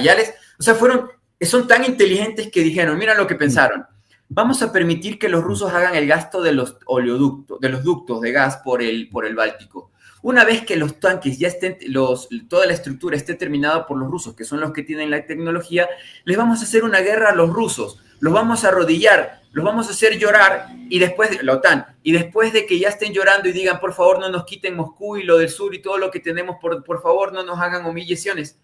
son tan inteligentes que dijeron, mira lo que pensaron, vamos a permitir que los rusos hagan el gasto de los oleoductos, de los ductos de gas por el Báltico. Una vez que los tanques ya estén, toda la estructura esté terminada por los rusos, que son los que tienen la tecnología, les vamos a hacer una guerra a los rusos, los vamos a arrodillar, los vamos a hacer llorar, y después de la OTAN, y después de que ya estén llorando y digan, por favor, no nos quiten Moscú y lo del sur y todo lo que tenemos, por favor, no nos hagan humillaciones.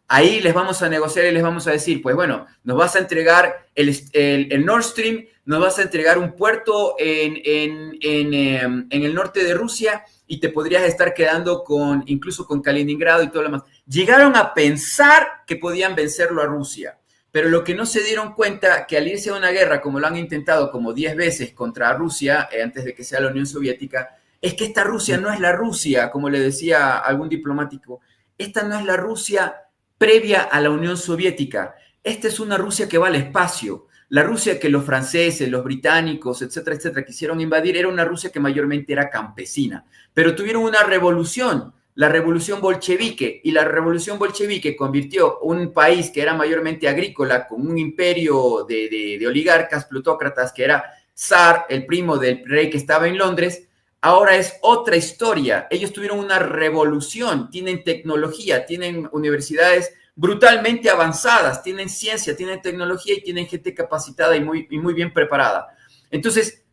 Ahí les vamos a negociar y les vamos a decir, pues bueno, nos vas a entregar el Nord Stream, nos vas a entregar un puerto en el norte de Rusia, y te podrías estar quedando incluso con Kaliningrado y todo lo demás. Llegaron a pensar que podían vencerlo a Rusia, pero lo que no se dieron cuenta, que al irse a una guerra, como lo han intentado como 10 veces contra Rusia, antes de que sea la Unión Soviética, es que esta Rusia no es la Rusia, como le decía algún diplomático, esta no es la Rusia previa a la Unión Soviética, esta es una Rusia que va al espacio. La Rusia que los franceses, los británicos, etcétera, etcétera, quisieron invadir era una Rusia que mayormente era campesina, pero tuvieron una revolución, la revolución bolchevique, y la revolución bolchevique convirtió un país que era mayormente agrícola con un imperio de oligarcas, plutócratas, que era Zar, el primo del rey que estaba en Londres. Ahora es otra historia. Ellos tuvieron una revolución, tienen tecnología, tienen universidades brutalmente avanzadas, tienen ciencia, tienen tecnología y tienen gente capacitada y muy bien preparada. Entonces,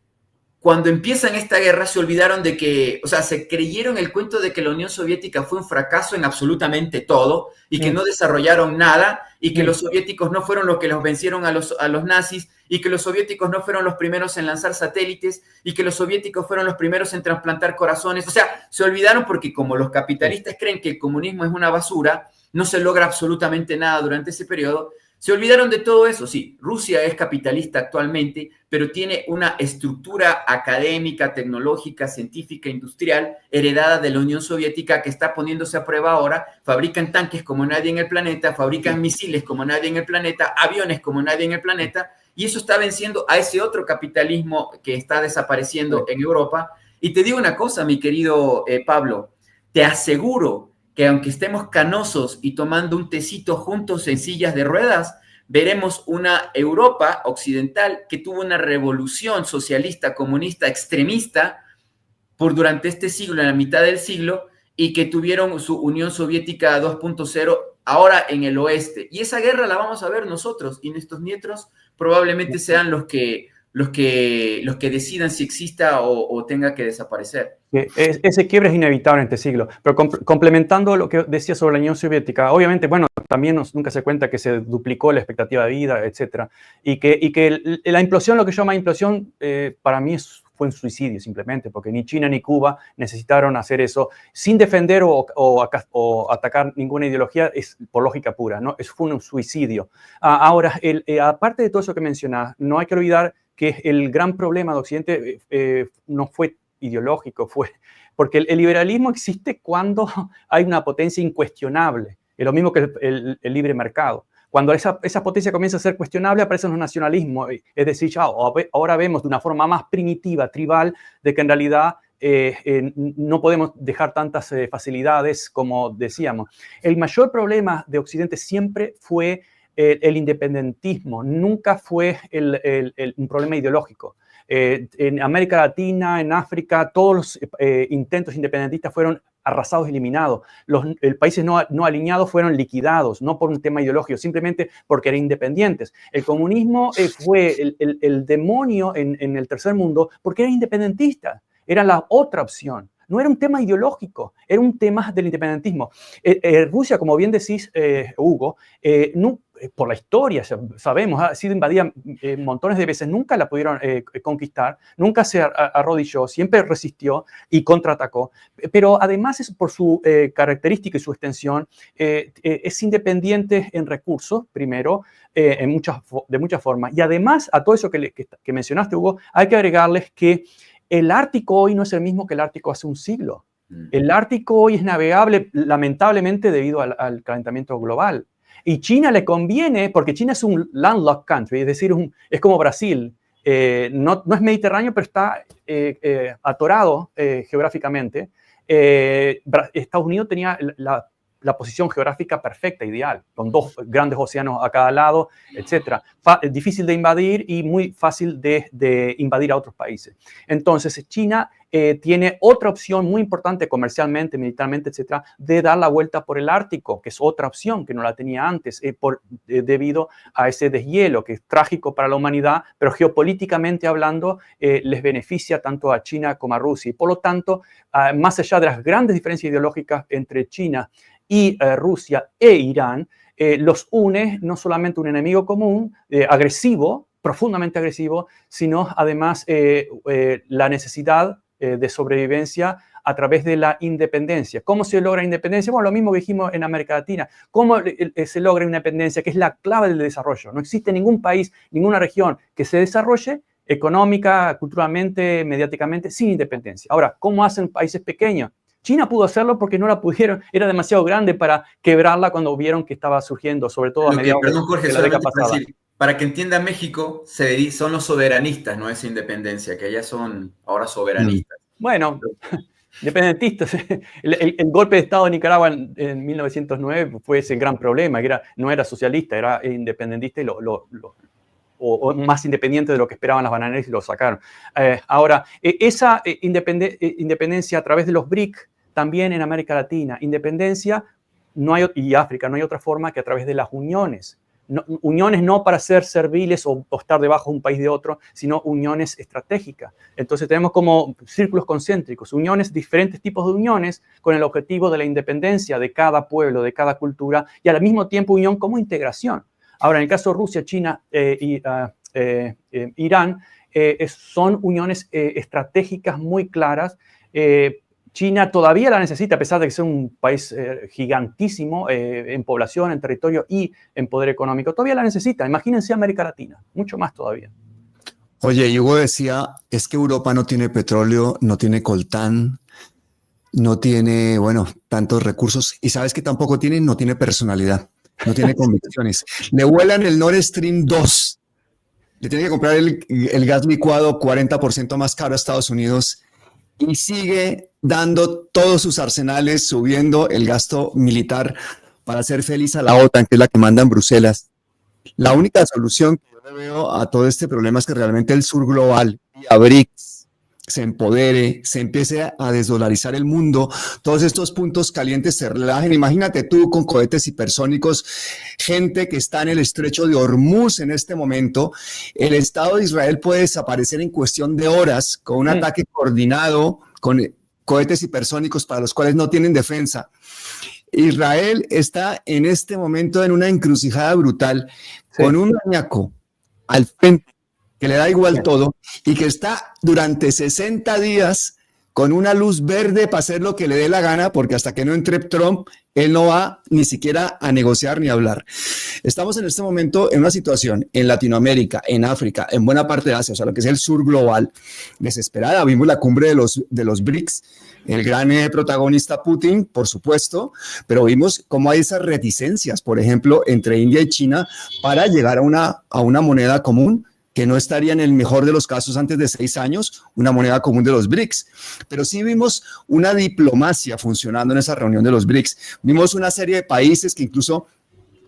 cuando empiezan esta guerra se olvidaron de que, o sea, se creyeron el cuento de que la Unión Soviética fue un fracaso en absolutamente todo y que no desarrollaron nada y que los soviéticos no fueron los que los vencieron a los nazis y que los soviéticos no fueron los primeros en lanzar satélites y que los soviéticos fueron los primeros en trasplantar corazones. O sea, se olvidaron porque como los capitalistas creen que el comunismo es una basura, no se logra absolutamente nada durante ese periodo. Se olvidaron de todo eso. Sí, Rusia es capitalista actualmente, pero tiene una estructura académica, tecnológica, científica, industrial, heredada de la Unión Soviética que está poniéndose a prueba ahora. Fabrican tanques como nadie en el planeta, fabrican misiles como nadie en el planeta, aviones como nadie en el planeta, y eso está venciendo a ese otro capitalismo que está desapareciendo en Europa. Y te digo una cosa, mi querido Pablo, te aseguro que aunque estemos canosos y tomando un tecito juntos en sillas de ruedas, veremos una Europa occidental que tuvo una revolución socialista, comunista, extremista durante este siglo, en la mitad del siglo, y que tuvieron su Unión Soviética 2.0 ahora en el oeste. Y esa guerra la vamos a ver nosotros, y nuestros nietos probablemente sean los que decidan si exista o tenga que desaparecer. Ese quiebre es inevitable en este siglo. Pero complementando lo que decía sobre la Unión Soviética, obviamente, bueno, también nunca se cuenta que se duplicó la expectativa de vida, etcétera, y que la implosión, lo que yo llamo implosión, para mí fue un suicidio simplemente, porque ni China ni Cuba necesitaron hacer eso sin defender o atacar ninguna ideología, es por lógica pura, ¿no? Fue un suicidio. Ahora, aparte de todo eso que mencionás, no hay que olvidar que el gran problema de Occidente no fue ideológico, porque el liberalismo existe cuando hay una potencia incuestionable, es lo mismo que el libre mercado. Cuando esa potencia comienza a ser cuestionable, aparecen los nacionalismos, es decir, ahora vemos de una forma más primitiva, tribal, de que en realidad no podemos dejar tantas facilidades como decíamos. El mayor problema de Occidente siempre fue el independentismo, nunca fue un problema ideológico. En América Latina, en África, todos los intentos independentistas fueron arrasados, eliminados. Los países no alineados fueron liquidados, no por un tema ideológico, simplemente porque eran independientes. El comunismo fue el demonio en el tercer mundo porque era independentista, era la otra opción. No era un tema ideológico, era un tema del independentismo. Rusia, como bien decís, Hugo, por la historia, sabemos, ha sido invadida montones de veces, nunca la pudieron conquistar, nunca se arrodilló, siempre resistió y contraatacó, pero además por su característica y su extensión, es independiente en recursos, primero, de muchas formas, y además a todo eso que mencionaste, Hugo, hay que agregarles que el Ártico hoy no es el mismo que el Ártico hace un siglo. El Ártico hoy es navegable, lamentablemente, debido al calentamiento global. Y China le conviene, porque China es un landlocked country, es decir, es como Brasil. No es mediterráneo, pero está atorado geográficamente. Estados Unidos tenía la posición geográfica perfecta, ideal, con dos grandes océanos a cada lado, etc. Difícil de invadir y muy fácil de invadir a otros países. Entonces, China tiene otra opción muy importante comercialmente, militarmente, etc., de dar la vuelta por el Ártico, que es otra opción que no la tenía antes, debido a ese deshielo, que es trágico para la humanidad, pero geopolíticamente hablando, les beneficia tanto a China como a Rusia. Y por lo tanto, más allá de las grandes diferencias ideológicas entre China y Rusia e Irán, los une no solamente un enemigo común, agresivo, profundamente agresivo, sino además la necesidad de sobrevivencia a través de la independencia. ¿Cómo se logra independencia? Bueno, lo mismo que dijimos en América Latina. ¿Cómo se logra independencia? Que es la clave del desarrollo. No existe ningún país, ninguna región que se desarrolle económica, culturalmente, mediáticamente, sin independencia. Ahora, ¿cómo hacen países pequeños? China pudo hacerlo porque no la pudieron, era demasiado grande para quebrarla cuando vieron que estaba surgiendo, sobre todo a mediados Jorge, de la década pasada. Para que entienda México, son los soberanistas, no esa independencia, que allá son ahora soberanistas. Bueno, independentistas. El golpe de Estado de Nicaragua en 1909 fue ese gran problema, que no era socialista, era independentista o más independiente de lo que esperaban las bananeras y lo sacaron. Ahora, esa independencia a través de los BRIC, también en América Latina, independencia y África, no hay otra forma que a través de las uniones. Uniones no para ser serviles o estar debajo de un país de otro, sino uniones estratégicas. Entonces tenemos como círculos concéntricos, diferentes tipos de uniones con el objetivo de la independencia de cada pueblo, de cada cultura, y al mismo tiempo unión como integración. Ahora, en el caso de Rusia, China y Irán, son uniones estratégicas muy claras. China todavía la necesita, a pesar de que sea un país gigantísimo en población, en territorio y en poder económico. Todavía la necesita. Imagínense América Latina, mucho más todavía. Oye, Hugo decía, es que Europa no tiene petróleo, no tiene coltán, no tiene, bueno, tantos recursos. Y sabes que tampoco no tiene personalidad, no tiene convicciones. Le vuelan el Nord Stream 2. Le tiene que comprar el gas licuado 40% más caro a Estados Unidos y sigue dando todos sus arsenales, subiendo el gasto militar para hacer feliz a la OTAN, que es la que manda en Bruselas. La única solución que yo le veo a todo este problema es que realmente el sur global, vía BRICS, se empodere, se empiece a desdolarizar el mundo, todos estos puntos calientes se relajen. Imagínate tú con cohetes hipersónicos, gente que está en el estrecho de Hormuz en este momento. El Estado de Israel puede desaparecer en cuestión de horas con un ataque coordinado, con cohetes hipersónicos para los cuales no tienen defensa. Israel está en este momento en una encrucijada brutal, con un maníaco al frente que le da igual todo y que está durante 60 días con una luz verde para hacer lo que le dé la gana, porque hasta que no entre Trump, él no va ni siquiera a negociar ni a hablar. Estamos en este momento en una situación en Latinoamérica, en África, en buena parte de Asia, o sea, lo que es el sur global, desesperada. Vimos la cumbre de los BRICS, el gran protagonista Putin, por supuesto, pero vimos cómo hay esas reticencias, por ejemplo, entre India y China para llegar a una moneda común, que no estaría en el mejor de los casos antes de 6 años, una moneda común de los BRICS. Pero sí vimos una diplomacia funcionando en esa reunión de los BRICS. Vimos una serie de países que incluso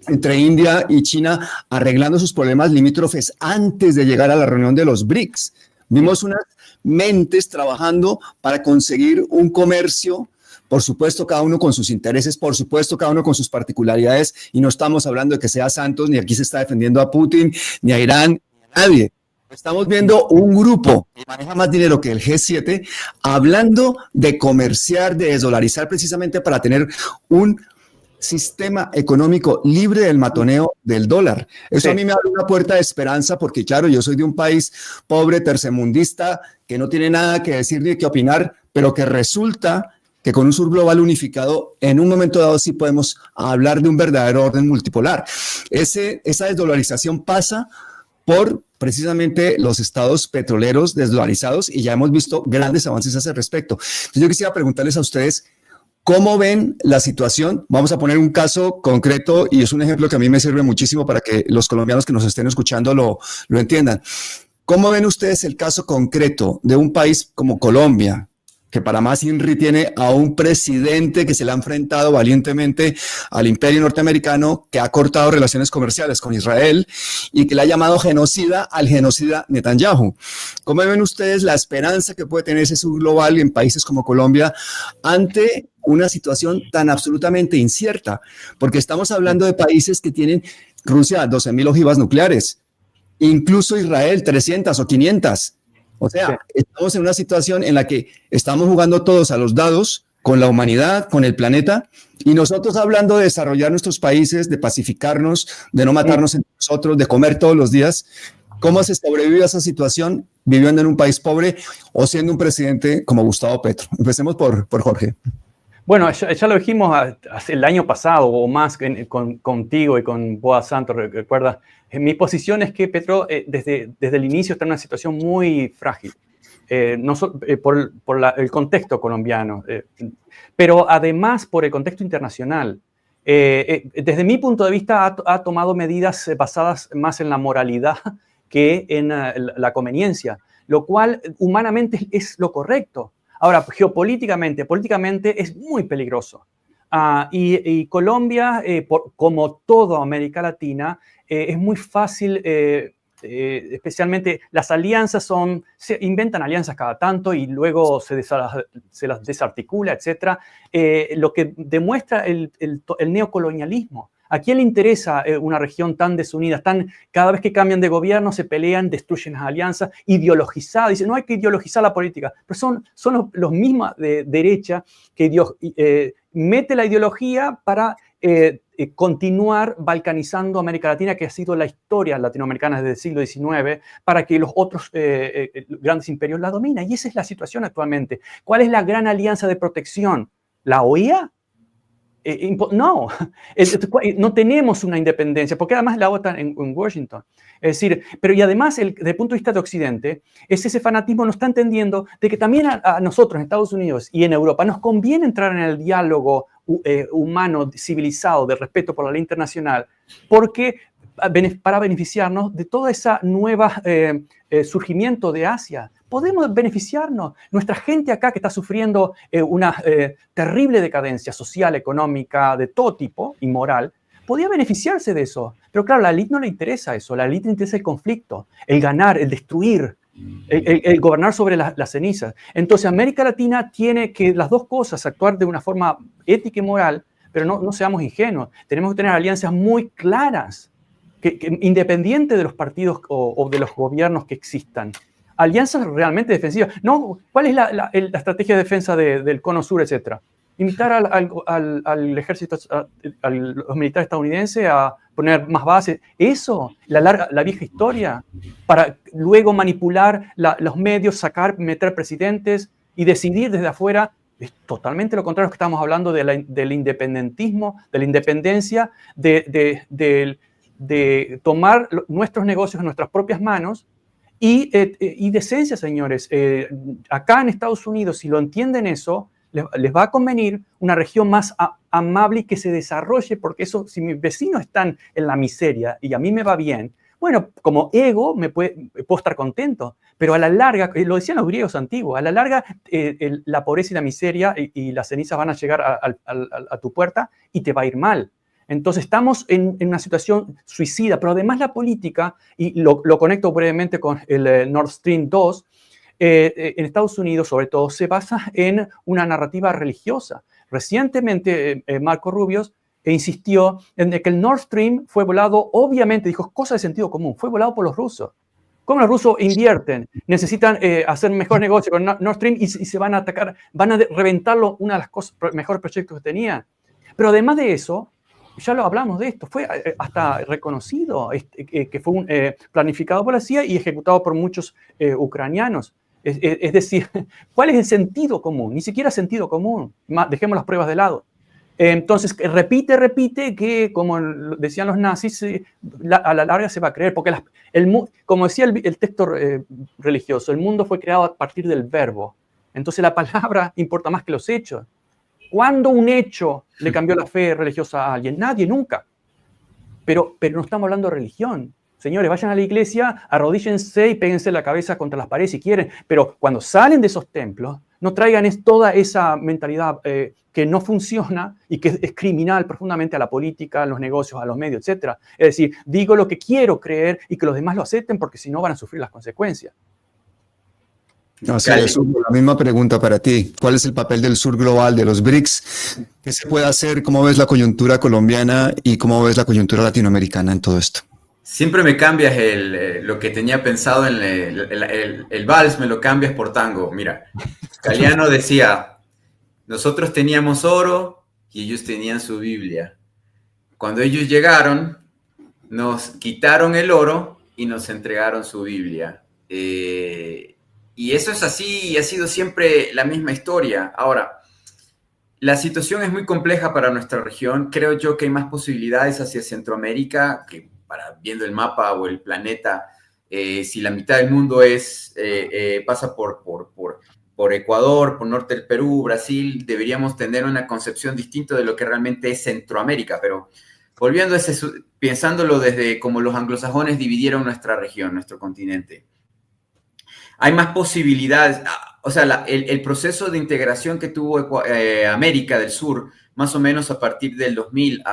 entre India y China arreglando sus problemas limítrofes antes de llegar a la reunión de los BRICS. Vimos unas mentes trabajando para conseguir un comercio, por supuesto cada uno con sus intereses, por supuesto cada uno con sus particularidades, y no estamos hablando de que sea Santos, ni aquí se está defendiendo a Putin, ni a Irán, nadie. Estamos viendo un grupo que maneja más dinero que el G7 hablando de comerciar, de desdolarizar precisamente para tener un sistema económico libre del matoneo del dólar. Eso a mí me abre una puerta de esperanza porque, claro, yo soy de un país pobre, tercermundista, que no tiene nada que decir ni que opinar, pero que resulta que con un sur global unificado, en un momento dado sí podemos hablar de un verdadero orden multipolar. Esa desdolarización pasa por precisamente los estados petroleros desdolarizados y ya hemos visto grandes avances a ese respecto. Entonces yo quisiera preguntarles a ustedes, ¿cómo ven la situación? Vamos a poner un caso concreto y es un ejemplo que a mí me sirve muchísimo para que los colombianos que nos estén escuchando lo entiendan. ¿Cómo ven ustedes el caso concreto de un país como Colombia, que para más INRI tiene a un presidente que se le ha enfrentado valientemente al imperio norteamericano, que ha cortado relaciones comerciales con Israel y que le ha llamado genocida al genocida Netanyahu? ¿Cómo ven ustedes la esperanza que puede tener ese sur global en países como Colombia ante una situación tan absolutamente incierta? Porque estamos hablando de países que tienen Rusia 12.000 ojivas nucleares, incluso Israel 300 o 500. O sea, estamos en una situación en la que estamos jugando todos a los dados con la humanidad, con el planeta, y nosotros hablando de desarrollar nuestros países, de pacificarnos, de no matarnos entre nosotros, de comer todos los días. ¿Cómo se sobrevive a esa situación viviendo en un país pobre o siendo un presidente como Gustavo Petro? Empecemos por Jorge. Bueno, ya lo dijimos el año pasado o más contigo y con Boa Santos, ¿recuerdas? mi posición es que Petro desde el inicio está en una situación muy frágil, por el contexto colombiano, pero además por el contexto internacional. Desde mi punto de vista ha tomado medidas basadas más en la moralidad que en la conveniencia, lo cual humanamente es lo correcto. Ahora, políticamente es muy peligroso. Y Colombia, como toda América Latina, es muy fácil, especialmente las alianzas se inventan alianzas cada tanto y luego se las desarticula, etc. Lo que demuestra el neocolonialismo. ¿A quién le interesa una región tan desunida? Cada vez que cambian de gobierno se pelean, destruyen las alianzas, ideologizadas. Dicen, no hay que ideologizar la política. Pero son los mismos de derecha que mete la ideología para continuar balcanizando América Latina, que ha sido la historia latinoamericana desde el siglo XIX, para que los otros grandes imperios la dominen. Y esa es la situación actualmente. ¿Cuál es la gran alianza de protección? ¿La OEA? No, no tenemos una independencia, porque además la OTAN en Washington. Es decir, pero y además, desde el punto de vista de Occidente, ese fanatismo no está entendiendo de que también a nosotros, en Estados Unidos y en Europa, nos conviene entrar en el diálogo humano, civilizado, de respeto por la ley internacional, porque para beneficiarnos de toda esa nueva surgimiento de Asia. Podemos beneficiarnos. Nuestra gente acá que está sufriendo una terrible decadencia social, económica, de todo tipo y moral, podía beneficiarse de eso. Pero claro, a la élite no le interesa eso. A la élite le interesa el conflicto, el ganar, el destruir, el gobernar sobre las cenizas. Entonces América Latina tiene que las dos cosas, actuar de una forma ética y moral, pero no seamos ingenuos. Tenemos que tener alianzas muy claras, independiente de los partidos o de los gobiernos que existan. Alianzas realmente defensivas. No, ¿cuál es la estrategia de defensa del Cono Sur, etcétera? Invitar al ejército, a los militares estadounidenses a poner más bases. Eso, la vieja historia, para luego manipular los medios, meter presidentes y decidir desde afuera. Es totalmente lo contrario que estamos hablando del independentismo, de la independencia, de tomar nuestros negocios en nuestras propias manos. Y decencia, señores. Acá en Estados Unidos, si lo entienden eso, les va a convenir una región más amable y que se desarrolle, porque eso, si mis vecinos están en la miseria y a mí me va bien, bueno, como ego puedo estar contento, pero a la larga, lo decían los griegos antiguos, a la larga la pobreza y la miseria y las cenizas van a llegar a tu puerta y te va a ir mal. Entonces estamos en una situación suicida, pero además la política, y lo conecto brevemente con el Nord Stream 2, en Estados Unidos sobre todo se basa en una narrativa religiosa. Recientemente Marco Rubio insistió en que el Nord Stream fue volado, obviamente, dijo, cosa de sentido común, fue volado por los rusos. ¿Cómo los rusos invierten? Necesitan hacer mejor negocio con Nord Stream y se van a atacar, van a reventarlo, uno de los mejores proyectos que tenían. Pero además de eso, ya lo hablamos de esto, fue hasta reconocido que fue planificado por la CIA y ejecutado por muchos ucranianos. Es decir, ¿cuál es el sentido común? Ni siquiera sentido común. Dejemos las pruebas de lado. Entonces, repite que, como decían los nazis, a la larga se va a creer, porque como decía el texto religioso, el mundo fue creado a partir del verbo. Entonces la palabra importa más que los hechos. ¿Cuándo un hecho le cambió la fe religiosa a alguien? Nadie, nunca. Pero no estamos hablando de religión. Señores, vayan a la iglesia, arrodíllense y péguense la cabeza contra las paredes si quieren, pero cuando salen de esos templos, no traigan toda esa mentalidad que no funciona y que es criminal profundamente a la política, a los negocios, a los medios, etc. Es decir, digo lo que quiero creer y que los demás lo acepten porque si no van a sufrir las consecuencias. No, sí, la misma pregunta para ti. ¿Cuál es el papel del sur global, de los BRICS? ¿Qué se puede hacer? ¿Cómo ves la coyuntura colombiana y cómo ves la coyuntura latinoamericana en todo esto? Siempre me cambias lo que tenía pensado en el vals, me lo cambias por tango. Mira, Galeano decía, nosotros teníamos oro y ellos tenían su Biblia. Cuando ellos llegaron, nos quitaron el oro y nos entregaron su Biblia. Y eso es así y ha sido siempre la misma historia. Ahora, la situación es muy compleja para nuestra región. Creo yo que hay más posibilidades hacia Centroamérica, que viendo el mapa o el planeta, si la mitad del mundo pasa por Ecuador, por norte del Perú, Brasil, deberíamos tener una concepción distinta de lo que realmente es Centroamérica, pero volviendo pensándolo desde como los anglosajones dividieron nuestra región, nuestro continente. Hay más posibilidades, o sea, el proceso de integración que tuvo América del Sur, más o menos a partir del 2000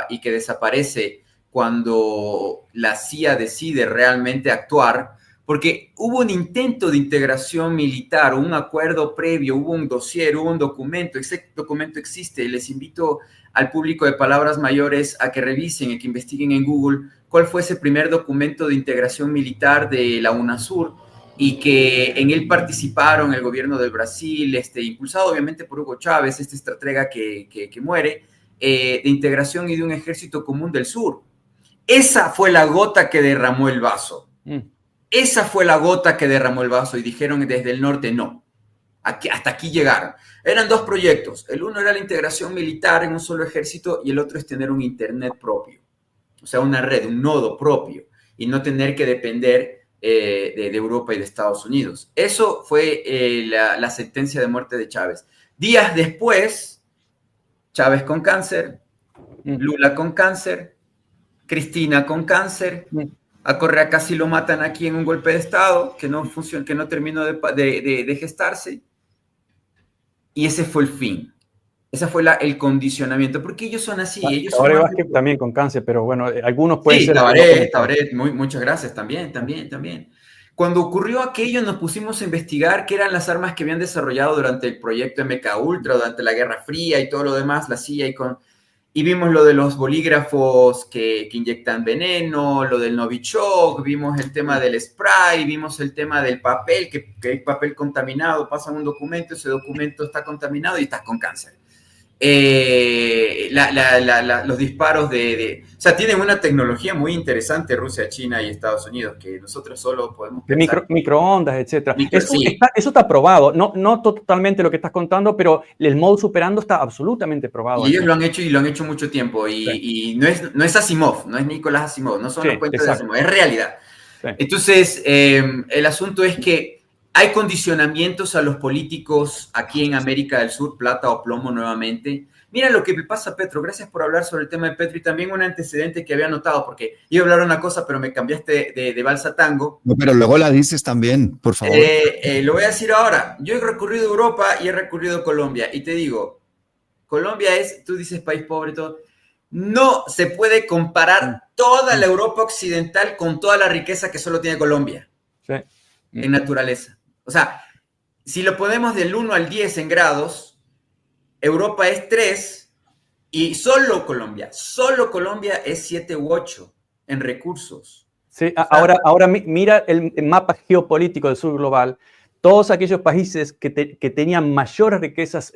y que desaparece cuando la CIA decide realmente actuar, porque hubo un intento de integración militar, un acuerdo previo, hubo un dossier, hubo un documento, ese documento existe. Les invito al público de Palabras Mayores a que revisen y que investiguen en Google cuál fue ese primer documento de integración militar de la UNASUR, y que en él participaron el gobierno del Brasil, impulsado obviamente por Hugo Chávez, este estratega que muere, de integración y de un ejército común del sur. Esa fue la gota que derramó el vaso. Esa fue la gota que derramó el vaso y dijeron desde el norte no. Hasta aquí llegaron. Eran dos proyectos. El uno era la integración militar en un solo ejército y el otro es tener un internet propio. O sea, una red, un nodo propio y no tener que depender de Europa y de Estados Unidos. Eso fue la sentencia de muerte de Chávez. Días después, Chávez con cáncer, Lula con cáncer, Cristina con cáncer, a Correa casi lo matan aquí en un golpe de Estado que no funcionó, que no terminó de gestarse. Y ese fue el fin. Ese fue el condicionamiento. Porque ellos son así. Ellos Tabaré son Vázquez también con cáncer, pero bueno, algunos pueden ser... Tabaré, muchas gracias. También. Cuando ocurrió aquello, nos pusimos a investigar qué eran las armas que habían desarrollado durante el proyecto MKUltra, durante la Guerra Fría y todo lo demás, la CIA y vimos lo de los bolígrafos que inyectan veneno, lo del Novichok, vimos el tema del spray, vimos el tema del papel, que hay papel contaminado, pasan un documento, ese documento está contaminado y estás con cáncer. Los disparos o sea, tienen una tecnología muy interesante Rusia, China y Estados Unidos que nosotros solo podemos pensar. Microondas, etc. Sí. Eso está probado, no totalmente lo que estás contando, pero el modus operandi está absolutamente probado. Y ellos lo han hecho mucho tiempo y no es Asimov, no es Nicolás Asimov, no son los cuentos de Asimov, es realidad. Sí. Entonces, el asunto es que hay condicionamientos a los políticos aquí en América del Sur, plata o plomo nuevamente. Mira lo que me pasa, Petro. Gracias por hablar sobre el tema de Petro y también un antecedente que había notado, porque iba a hablar una cosa, pero me cambiaste de balsa tango. No, pero luego la dices también, por favor. Lo voy a decir ahora. Yo he recurrido a Europa y he recurrido a Colombia. Y te digo, Colombia tú dices país pobre, todo. No se puede comparar toda la Europa occidental con toda la riqueza que solo tiene Colombia. Sí. En naturaleza. O sea, si lo ponemos del 1 al 10 en grados, Europa es 3 y solo Colombia es 7 u 8 en recursos. Sí, o sea, ahora mira el mapa geopolítico del sur global. Todos aquellos países que tenían mayores riquezas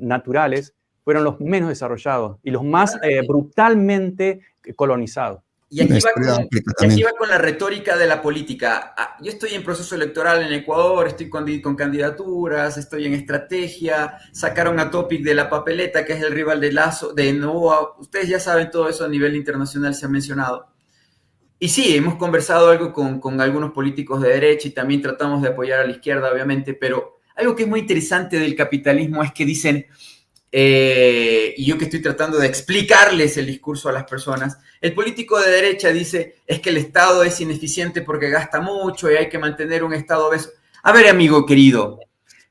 naturales fueron los menos desarrollados y los más brutalmente colonizados. Y aquí va con la retórica de la política. Yo estoy en proceso electoral en Ecuador, estoy con candidaturas, estoy en estrategia, sacaron a Topic de la papeleta, que es el rival de Lazo, de Novoa. Ustedes ya saben todo eso a nivel internacional, se ha mencionado. Y sí, hemos conversado algo con algunos políticos de derecha y también tratamos de apoyar a la izquierda, obviamente, pero algo que es muy interesante del capitalismo es que dicen... y yo que estoy tratando de explicarles el discurso a las personas, el político de derecha dice es que el Estado es ineficiente porque gasta mucho y hay que mantener un Estado obeso. A ver, amigo querido,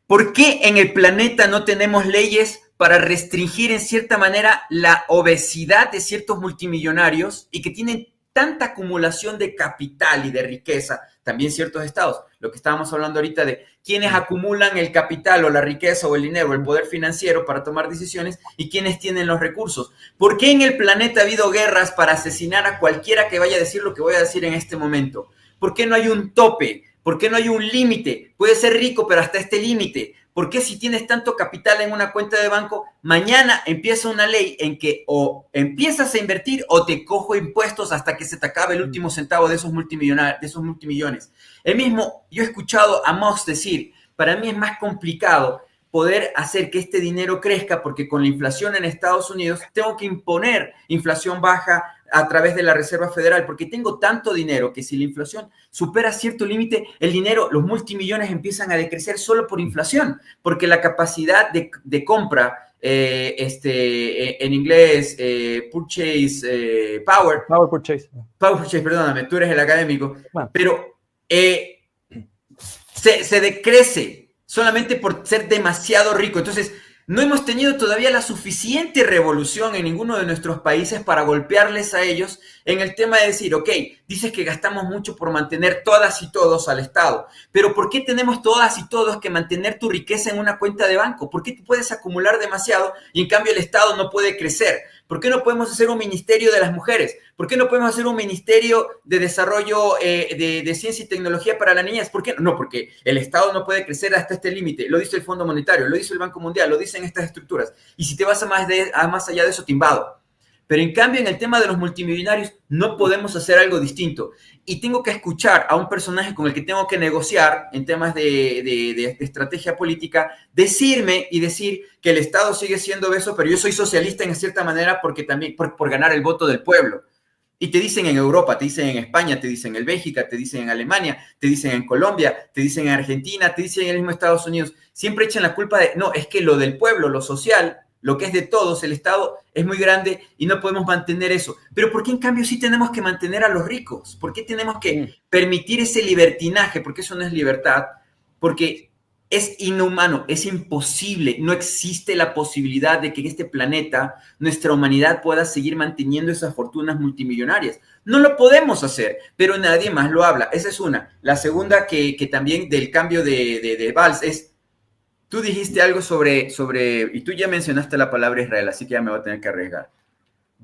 ¿por qué en el planeta no tenemos leyes para restringir en cierta manera la obesidad de ciertos multimillonarios y que tienen tanta acumulación de capital y de riqueza, también ciertos estados? Lo que estábamos hablando ahorita de quienes acumulan el capital o la riqueza o el dinero, el poder financiero para tomar decisiones y quienes tienen los recursos. ¿Por qué en el planeta ha habido guerras para asesinar a cualquiera que vaya a decir lo que voy a decir en este momento? ¿Por qué no hay un tope? ¿Por qué no hay un límite? Puede ser rico, pero hasta este límite. ¿Por qué si tienes tanto capital en una cuenta de banco, mañana empieza una ley en que o empiezas a invertir o te cojo impuestos hasta que se te acabe el último centavo de esos multimillones? Yo he escuchado a Musk decir, para mí es más complicado poder hacer que este dinero crezca porque con la inflación en Estados Unidos tengo que imponer inflación baja, a través de la Reserva Federal, porque tengo tanto dinero que si la inflación supera cierto límite, el dinero, los multimillones empiezan a decrecer solo por inflación, porque la capacidad de compra, en inglés, purchase power. Power purchase. Power purchase, perdóname, tú eres el académico, Bueno. pero se decrece solamente por ser demasiado rico. Entonces, no hemos tenido todavía la suficiente revolución en ninguno de nuestros países para golpearles a ellos en el tema de decir, ok, dices que gastamos mucho por mantener todas y todos al Estado, pero ¿por qué tenemos todas y todos que mantener tu riqueza en una cuenta de banco? ¿Por qué tú puedes acumular demasiado y en cambio el Estado no puede crecer? ¿Por qué no podemos hacer un ministerio de las mujeres? ¿Por qué no podemos hacer un ministerio de desarrollo de ciencia y tecnología para la niñez? ¿Por qué? No, porque el Estado no puede crecer hasta este límite. Lo dice el Fondo Monetario, lo dice el Banco Mundial, lo dicen estas estructuras. Y si te vas a más allá de eso, te invado. Pero en cambio, en el tema de los multimillonarios, no podemos hacer algo distinto. Y tengo que escuchar a un personaje con el que tengo que negociar en temas de estrategia política, decirme y decir que el Estado sigue siendo obeso, pero yo soy socialista en cierta manera porque también por ganar el voto del pueblo. Y te dicen en Europa, te dicen en España, te dicen en Bélgica, te dicen en Alemania, te dicen en Colombia, te dicen en Argentina, te dicen en el mismo Estados Unidos. Siempre echan la culpa de, no, es que lo del pueblo, lo social, lo que es de todos, el Estado es muy grande y no podemos mantener eso. Pero ¿por qué en cambio sí tenemos que mantener a los ricos? ¿Por qué tenemos que permitir ese libertinaje? Porque eso no es libertad. Porque es inhumano, es imposible. No existe la posibilidad de que en este planeta nuestra humanidad pueda seguir manteniendo esas fortunas multimillonarias. No lo podemos hacer, pero nadie más lo habla. Esa es una. La segunda que también del cambio de Valls es, tú dijiste algo sobre, y tú ya mencionaste la palabra Israel, así que ya me voy a tener que arriesgar.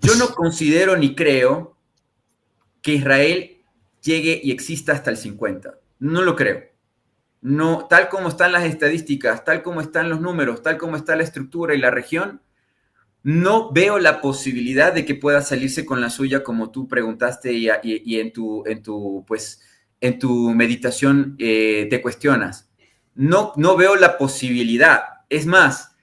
Yo no considero ni creo que Israel llegue y exista hasta el 50. No lo creo. No, tal como están las estadísticas, tal como están los números, tal como está la estructura y la región, no veo la posibilidad de que pueda salirse con la suya como tú preguntaste y en tu meditación te cuestionas. No veo la posibilidad. Es más,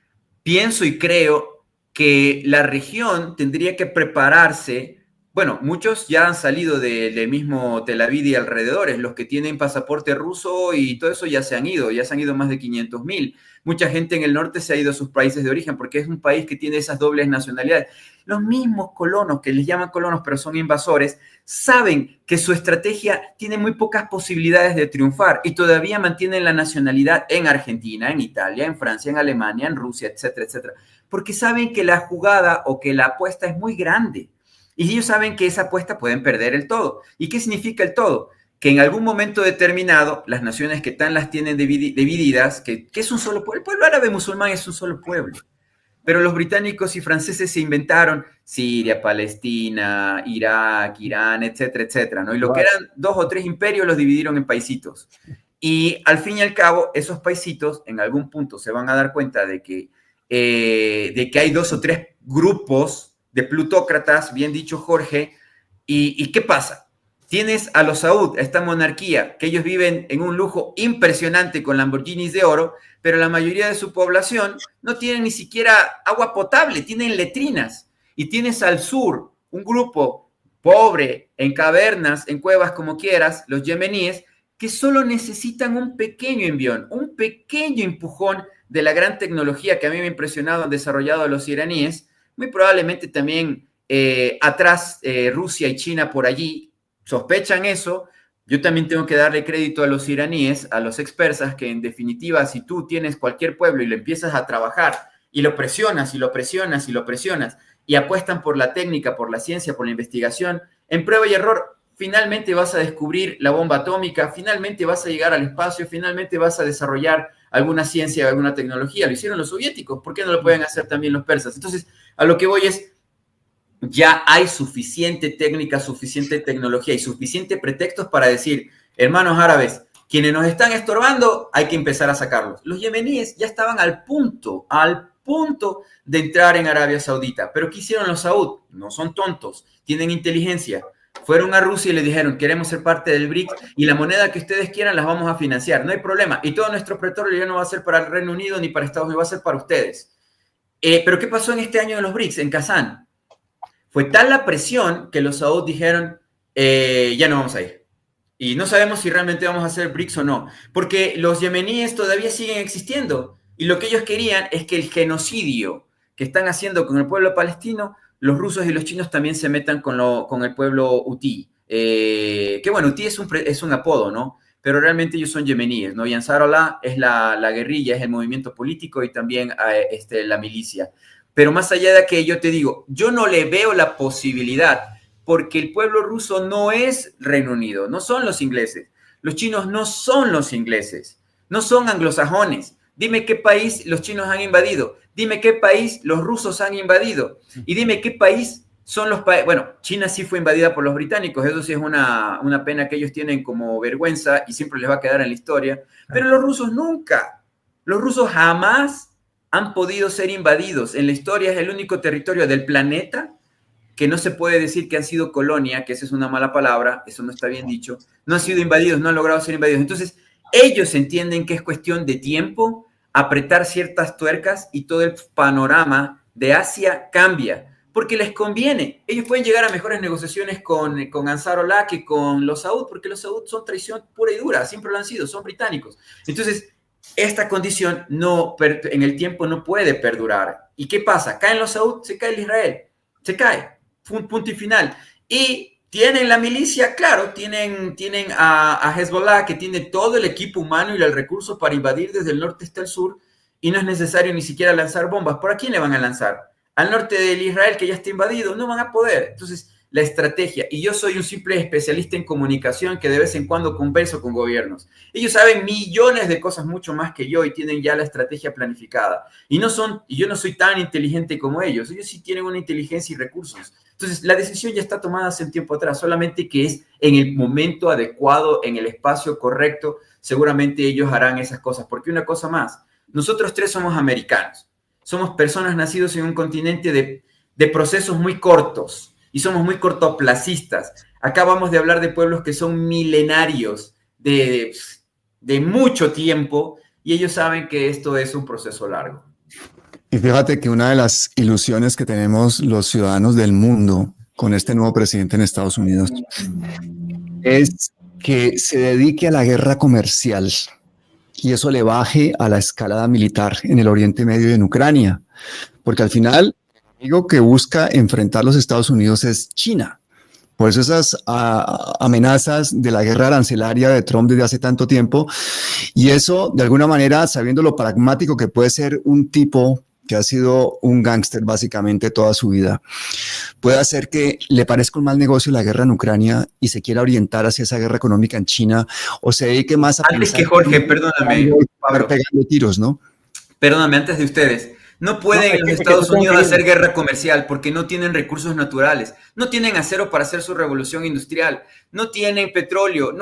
pienso y creo que la región tendría que prepararse. Bueno, muchos ya han salido del mismo Tel Aviv y alrededores. Los que tienen pasaporte ruso y todo eso ya se han ido más de 500,000. Mucha gente en el norte se ha ido a sus países de origen porque es un país que tiene esas dobles nacionalidades. Los mismos colonos, que les llaman colonos pero son invasores, saben que su estrategia tiene muy pocas posibilidades de triunfar y todavía mantienen la nacionalidad en Argentina, en Italia, en Francia, en Alemania, en Rusia, etcétera, etcétera. Porque saben que la jugada o que la apuesta es muy grande. Y ellos saben que esa apuesta pueden perder el todo. ¿Y qué significa el todo? Que en algún momento determinado, las naciones que tan las tienen divididas, que es un solo pueblo, el pueblo árabe musulmán es un solo pueblo. Pero los británicos y franceses se inventaron Siria, Palestina, Irak, Irán, etcétera, etcétera, ¿no? Y lo que eran 2 o 3 imperios los dividieron en paisitos. Y al fin y al cabo, esos paisitos en algún punto se van a dar cuenta de que hay 2 o 3 grupos de plutócratas, bien dicho Jorge, ¿y qué pasa? Tienes a los Saud, esta monarquía, que ellos viven en un lujo impresionante con Lamborghinis de oro, pero la mayoría de su población no tienen ni siquiera agua potable, tienen letrinas. Y tienes al sur un grupo pobre, en cavernas, en cuevas, como quieras, los yemeníes, que solo necesitan un pequeño envión, un pequeño empujón de la gran tecnología que a mí me ha impresionado, han desarrollado los iraníes, muy probablemente también atrás Rusia y China por allí sospechan eso. Yo también tengo que darle crédito a los iraníes, a los expersas, que en definitiva, si tú tienes cualquier pueblo y lo empiezas a trabajar y lo presionas y lo presionas y lo presionas y apuestan por la técnica, por la ciencia, por la investigación, en prueba y error, finalmente vas a descubrir la bomba atómica, finalmente vas a llegar al espacio, finalmente vas a desarrollar alguna ciencia, alguna tecnología. Lo hicieron los soviéticos, ¿por qué no lo pueden hacer también los persas? Entonces, a lo que voy es, ya hay suficiente técnica, suficiente tecnología y suficiente pretextos para decir, hermanos árabes, quienes nos están estorbando, hay que empezar a sacarlos. Los yemeníes ya estaban al punto de entrar en Arabia Saudita. ¿Pero qué hicieron los Saud? No son tontos, tienen inteligencia. Fueron a Rusia y le dijeron, queremos ser parte del BRICS y la moneda que ustedes quieran las vamos a financiar, no hay problema. Y todo nuestro petróleo ya no va a ser para el Reino Unido ni para Estados Unidos, va a ser para ustedes. Pero ¿qué pasó en este año de los BRICS, en Kazán? Fue tal la presión que los Saud dijeron, ya no vamos a ir. Y no sabemos si realmente vamos a hacer BRICS o no, porque los yemeníes todavía siguen existiendo. Y lo que ellos querían es que el genocidio que están haciendo con el pueblo palestino, los rusos y los chinos también se metan con el pueblo hutí. Que bueno, hutí es un apodo, ¿no? Pero realmente ellos son yemeníes, ¿no? Y Ansarallah es la guerrilla, es el movimiento político y también la milicia. Pero más allá de aquello, te digo, yo no le veo la posibilidad, porque el pueblo ruso no es Reino Unido, no son los ingleses. Los chinos no son los ingleses, no son anglosajones. Dime qué país los chinos han invadido, dime qué país los rusos han invadido, y dime qué país son los países. Bueno, China sí fue invadida por los británicos, eso sí es una pena que ellos tienen como vergüenza y siempre les va a quedar en la historia, pero los rusos nunca, los rusos jamás han podido ser invadidos. En la historia es el único territorio del planeta que no se puede decir que han sido colonia, que esa es una mala palabra, eso no está bien dicho, no han sido invadidos, no han logrado ser invadidos. Entonces, ellos entienden que es cuestión de tiempo apretar ciertas tuercas y todo el panorama de Asia cambia, porque les conviene. Ellos pueden llegar a mejores negociaciones con Ansarallah que con los Saud, porque los Saud son traición pura y dura, siempre lo han sido, son británicos. Entonces, esta condición en el tiempo no puede perdurar. ¿Y qué pasa? Caen los Saud, se cae el Israel, se cae, punto y final. Y tienen la milicia, claro, tienen a Hezbollah, que tiene todo el equipo humano y el recurso para invadir desde el norte hasta el sur, y no es necesario ni siquiera lanzar bombas. ¿Por a quién le van a lanzar? Al norte del Israel, que ya está invadido, no van a poder. Entonces, la estrategia, y yo soy un simple especialista en comunicación que de vez en cuando converso con gobiernos. Ellos saben millones de cosas mucho más que yo y tienen ya la estrategia planificada. Y yo no soy tan inteligente como ellos sí tienen una inteligencia y recursos. Entonces, la decisión ya está tomada hace un tiempo atrás, solamente que es en el momento adecuado, en el espacio correcto, seguramente ellos harán esas cosas. Porque una cosa más, nosotros tres somos americanos, somos personas nacidos en un continente de procesos muy cortos, y somos muy cortoplacistas. Acá vamos de hablar de pueblos que son milenarios, de mucho tiempo, y ellos saben que esto es un proceso largo. Y fíjate que una de las ilusiones que tenemos los ciudadanos del mundo con este nuevo presidente en Estados Unidos es que se dedique a la guerra comercial y eso le baje a la escalada militar en el Oriente Medio y en Ucrania, porque al final el enemigo que busca enfrentar los Estados Unidos es China. Por eso esas amenazas de la guerra arancelaria de Trump desde hace tanto tiempo, y eso de alguna manera, sabiendo lo pragmático que puede ser un tipo que ha sido un gángster básicamente toda su vida, puede hacer que le parezca un mal negocio la guerra en Ucrania y se quiera orientar hacia esa guerra económica en China, o se dedique más a... Antes que Jorge, perdóname, Pablo, pegando tiros, ¿no? Perdóname, antes de ustedes. No pueden los Estados Unidos hacer guerra comercial porque no tienen recursos naturales, no tienen acero para hacer su revolución industrial, no tienen petróleo,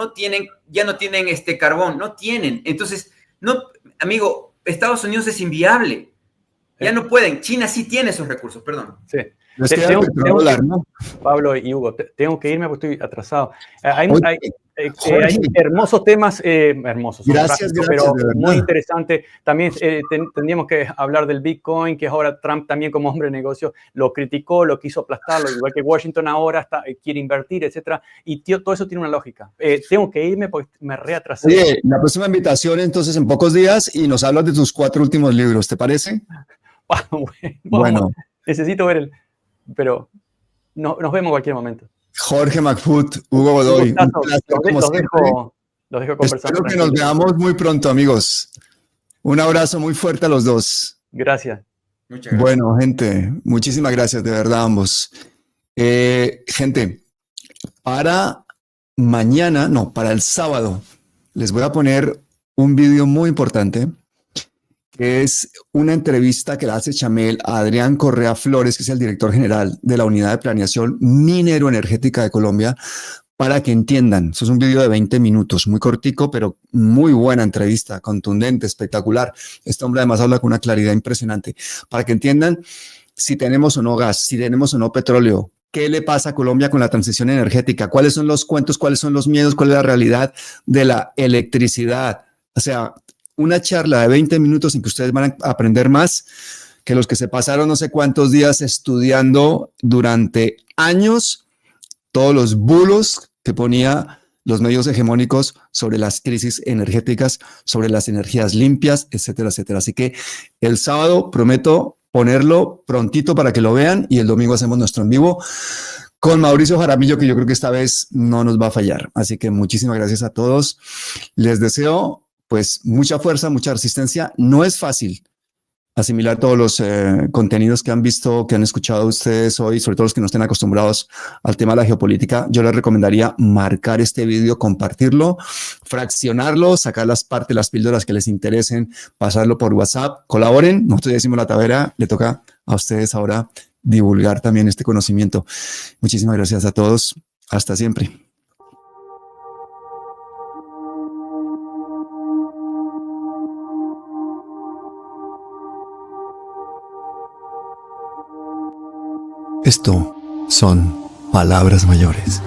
ya no tienen carbón, no tienen. Entonces, no, amigo, Estados Unidos es inviable. Ya no pueden. China sí tiene esos recursos, perdón. Sí. Pablo y Hugo, tengo que irme porque estoy atrasado. Hay hermosos temas, hermosos, gracias, pero muy interesante. También tendríamos que hablar del Bitcoin, que ahora Trump también como hombre de negocio lo criticó, lo quiso aplastarlo, igual que Washington ahora quiere invertir, etcétera. Y todo eso tiene una lógica. Tengo que irme porque me reatrasé. Oye, la próxima invitación entonces en pocos días y nos hablas de tus 4 últimos libros, ¿te parece? Bueno, necesito ver pero nos vemos en cualquier momento. Jorge McFoot, Hugo Godoy. Los dejo conversando. Espero que nos veamos muy pronto, amigos. Un abrazo muy fuerte a los dos. Gracias. Muchas gracias. Bueno, gente, muchísimas gracias, de verdad, ambos. Gente, para el sábado, les voy a poner un video muy importante, que es una entrevista que le hace Chamel a Adrián Correa Flores, que es el director general de la Unidad de Planeación Minero-Energética de Colombia, para que entiendan. Eso es un video de 20 minutos, muy cortico, pero muy buena entrevista, contundente, espectacular. Este hombre además habla con una claridad impresionante, para que entiendan si tenemos o no gas, si tenemos o no petróleo, qué le pasa a Colombia con la transición energética, cuáles son los cuentos, cuáles son los miedos, cuál es la realidad de la electricidad. O sea, una charla de 20 minutos en que ustedes van a aprender más que los que se pasaron no sé cuántos días estudiando durante años todos los bulos que ponía los medios hegemónicos sobre las crisis energéticas, sobre las energías limpias, etcétera, etcétera. Así que el sábado prometo ponerlo prontito para que lo vean y el domingo hacemos nuestro en vivo con Mauricio Jaramillo, que yo creo que esta vez no nos va a fallar. Así que muchísimas gracias a todos. Les deseo pues mucha fuerza, mucha resistencia. No es fácil asimilar todos los contenidos que han visto, que han escuchado ustedes hoy, sobre todo los que no estén acostumbrados al tema de la geopolítica. Yo les recomendaría marcar este video, compartirlo, fraccionarlo, sacar las partes, las píldoras que les interesen, pasarlo por WhatsApp, colaboren. Nosotros ya decimos la tavera, le toca a ustedes ahora divulgar también este conocimiento. Muchísimas gracias a todos. Hasta siempre. Esto son palabras mayores.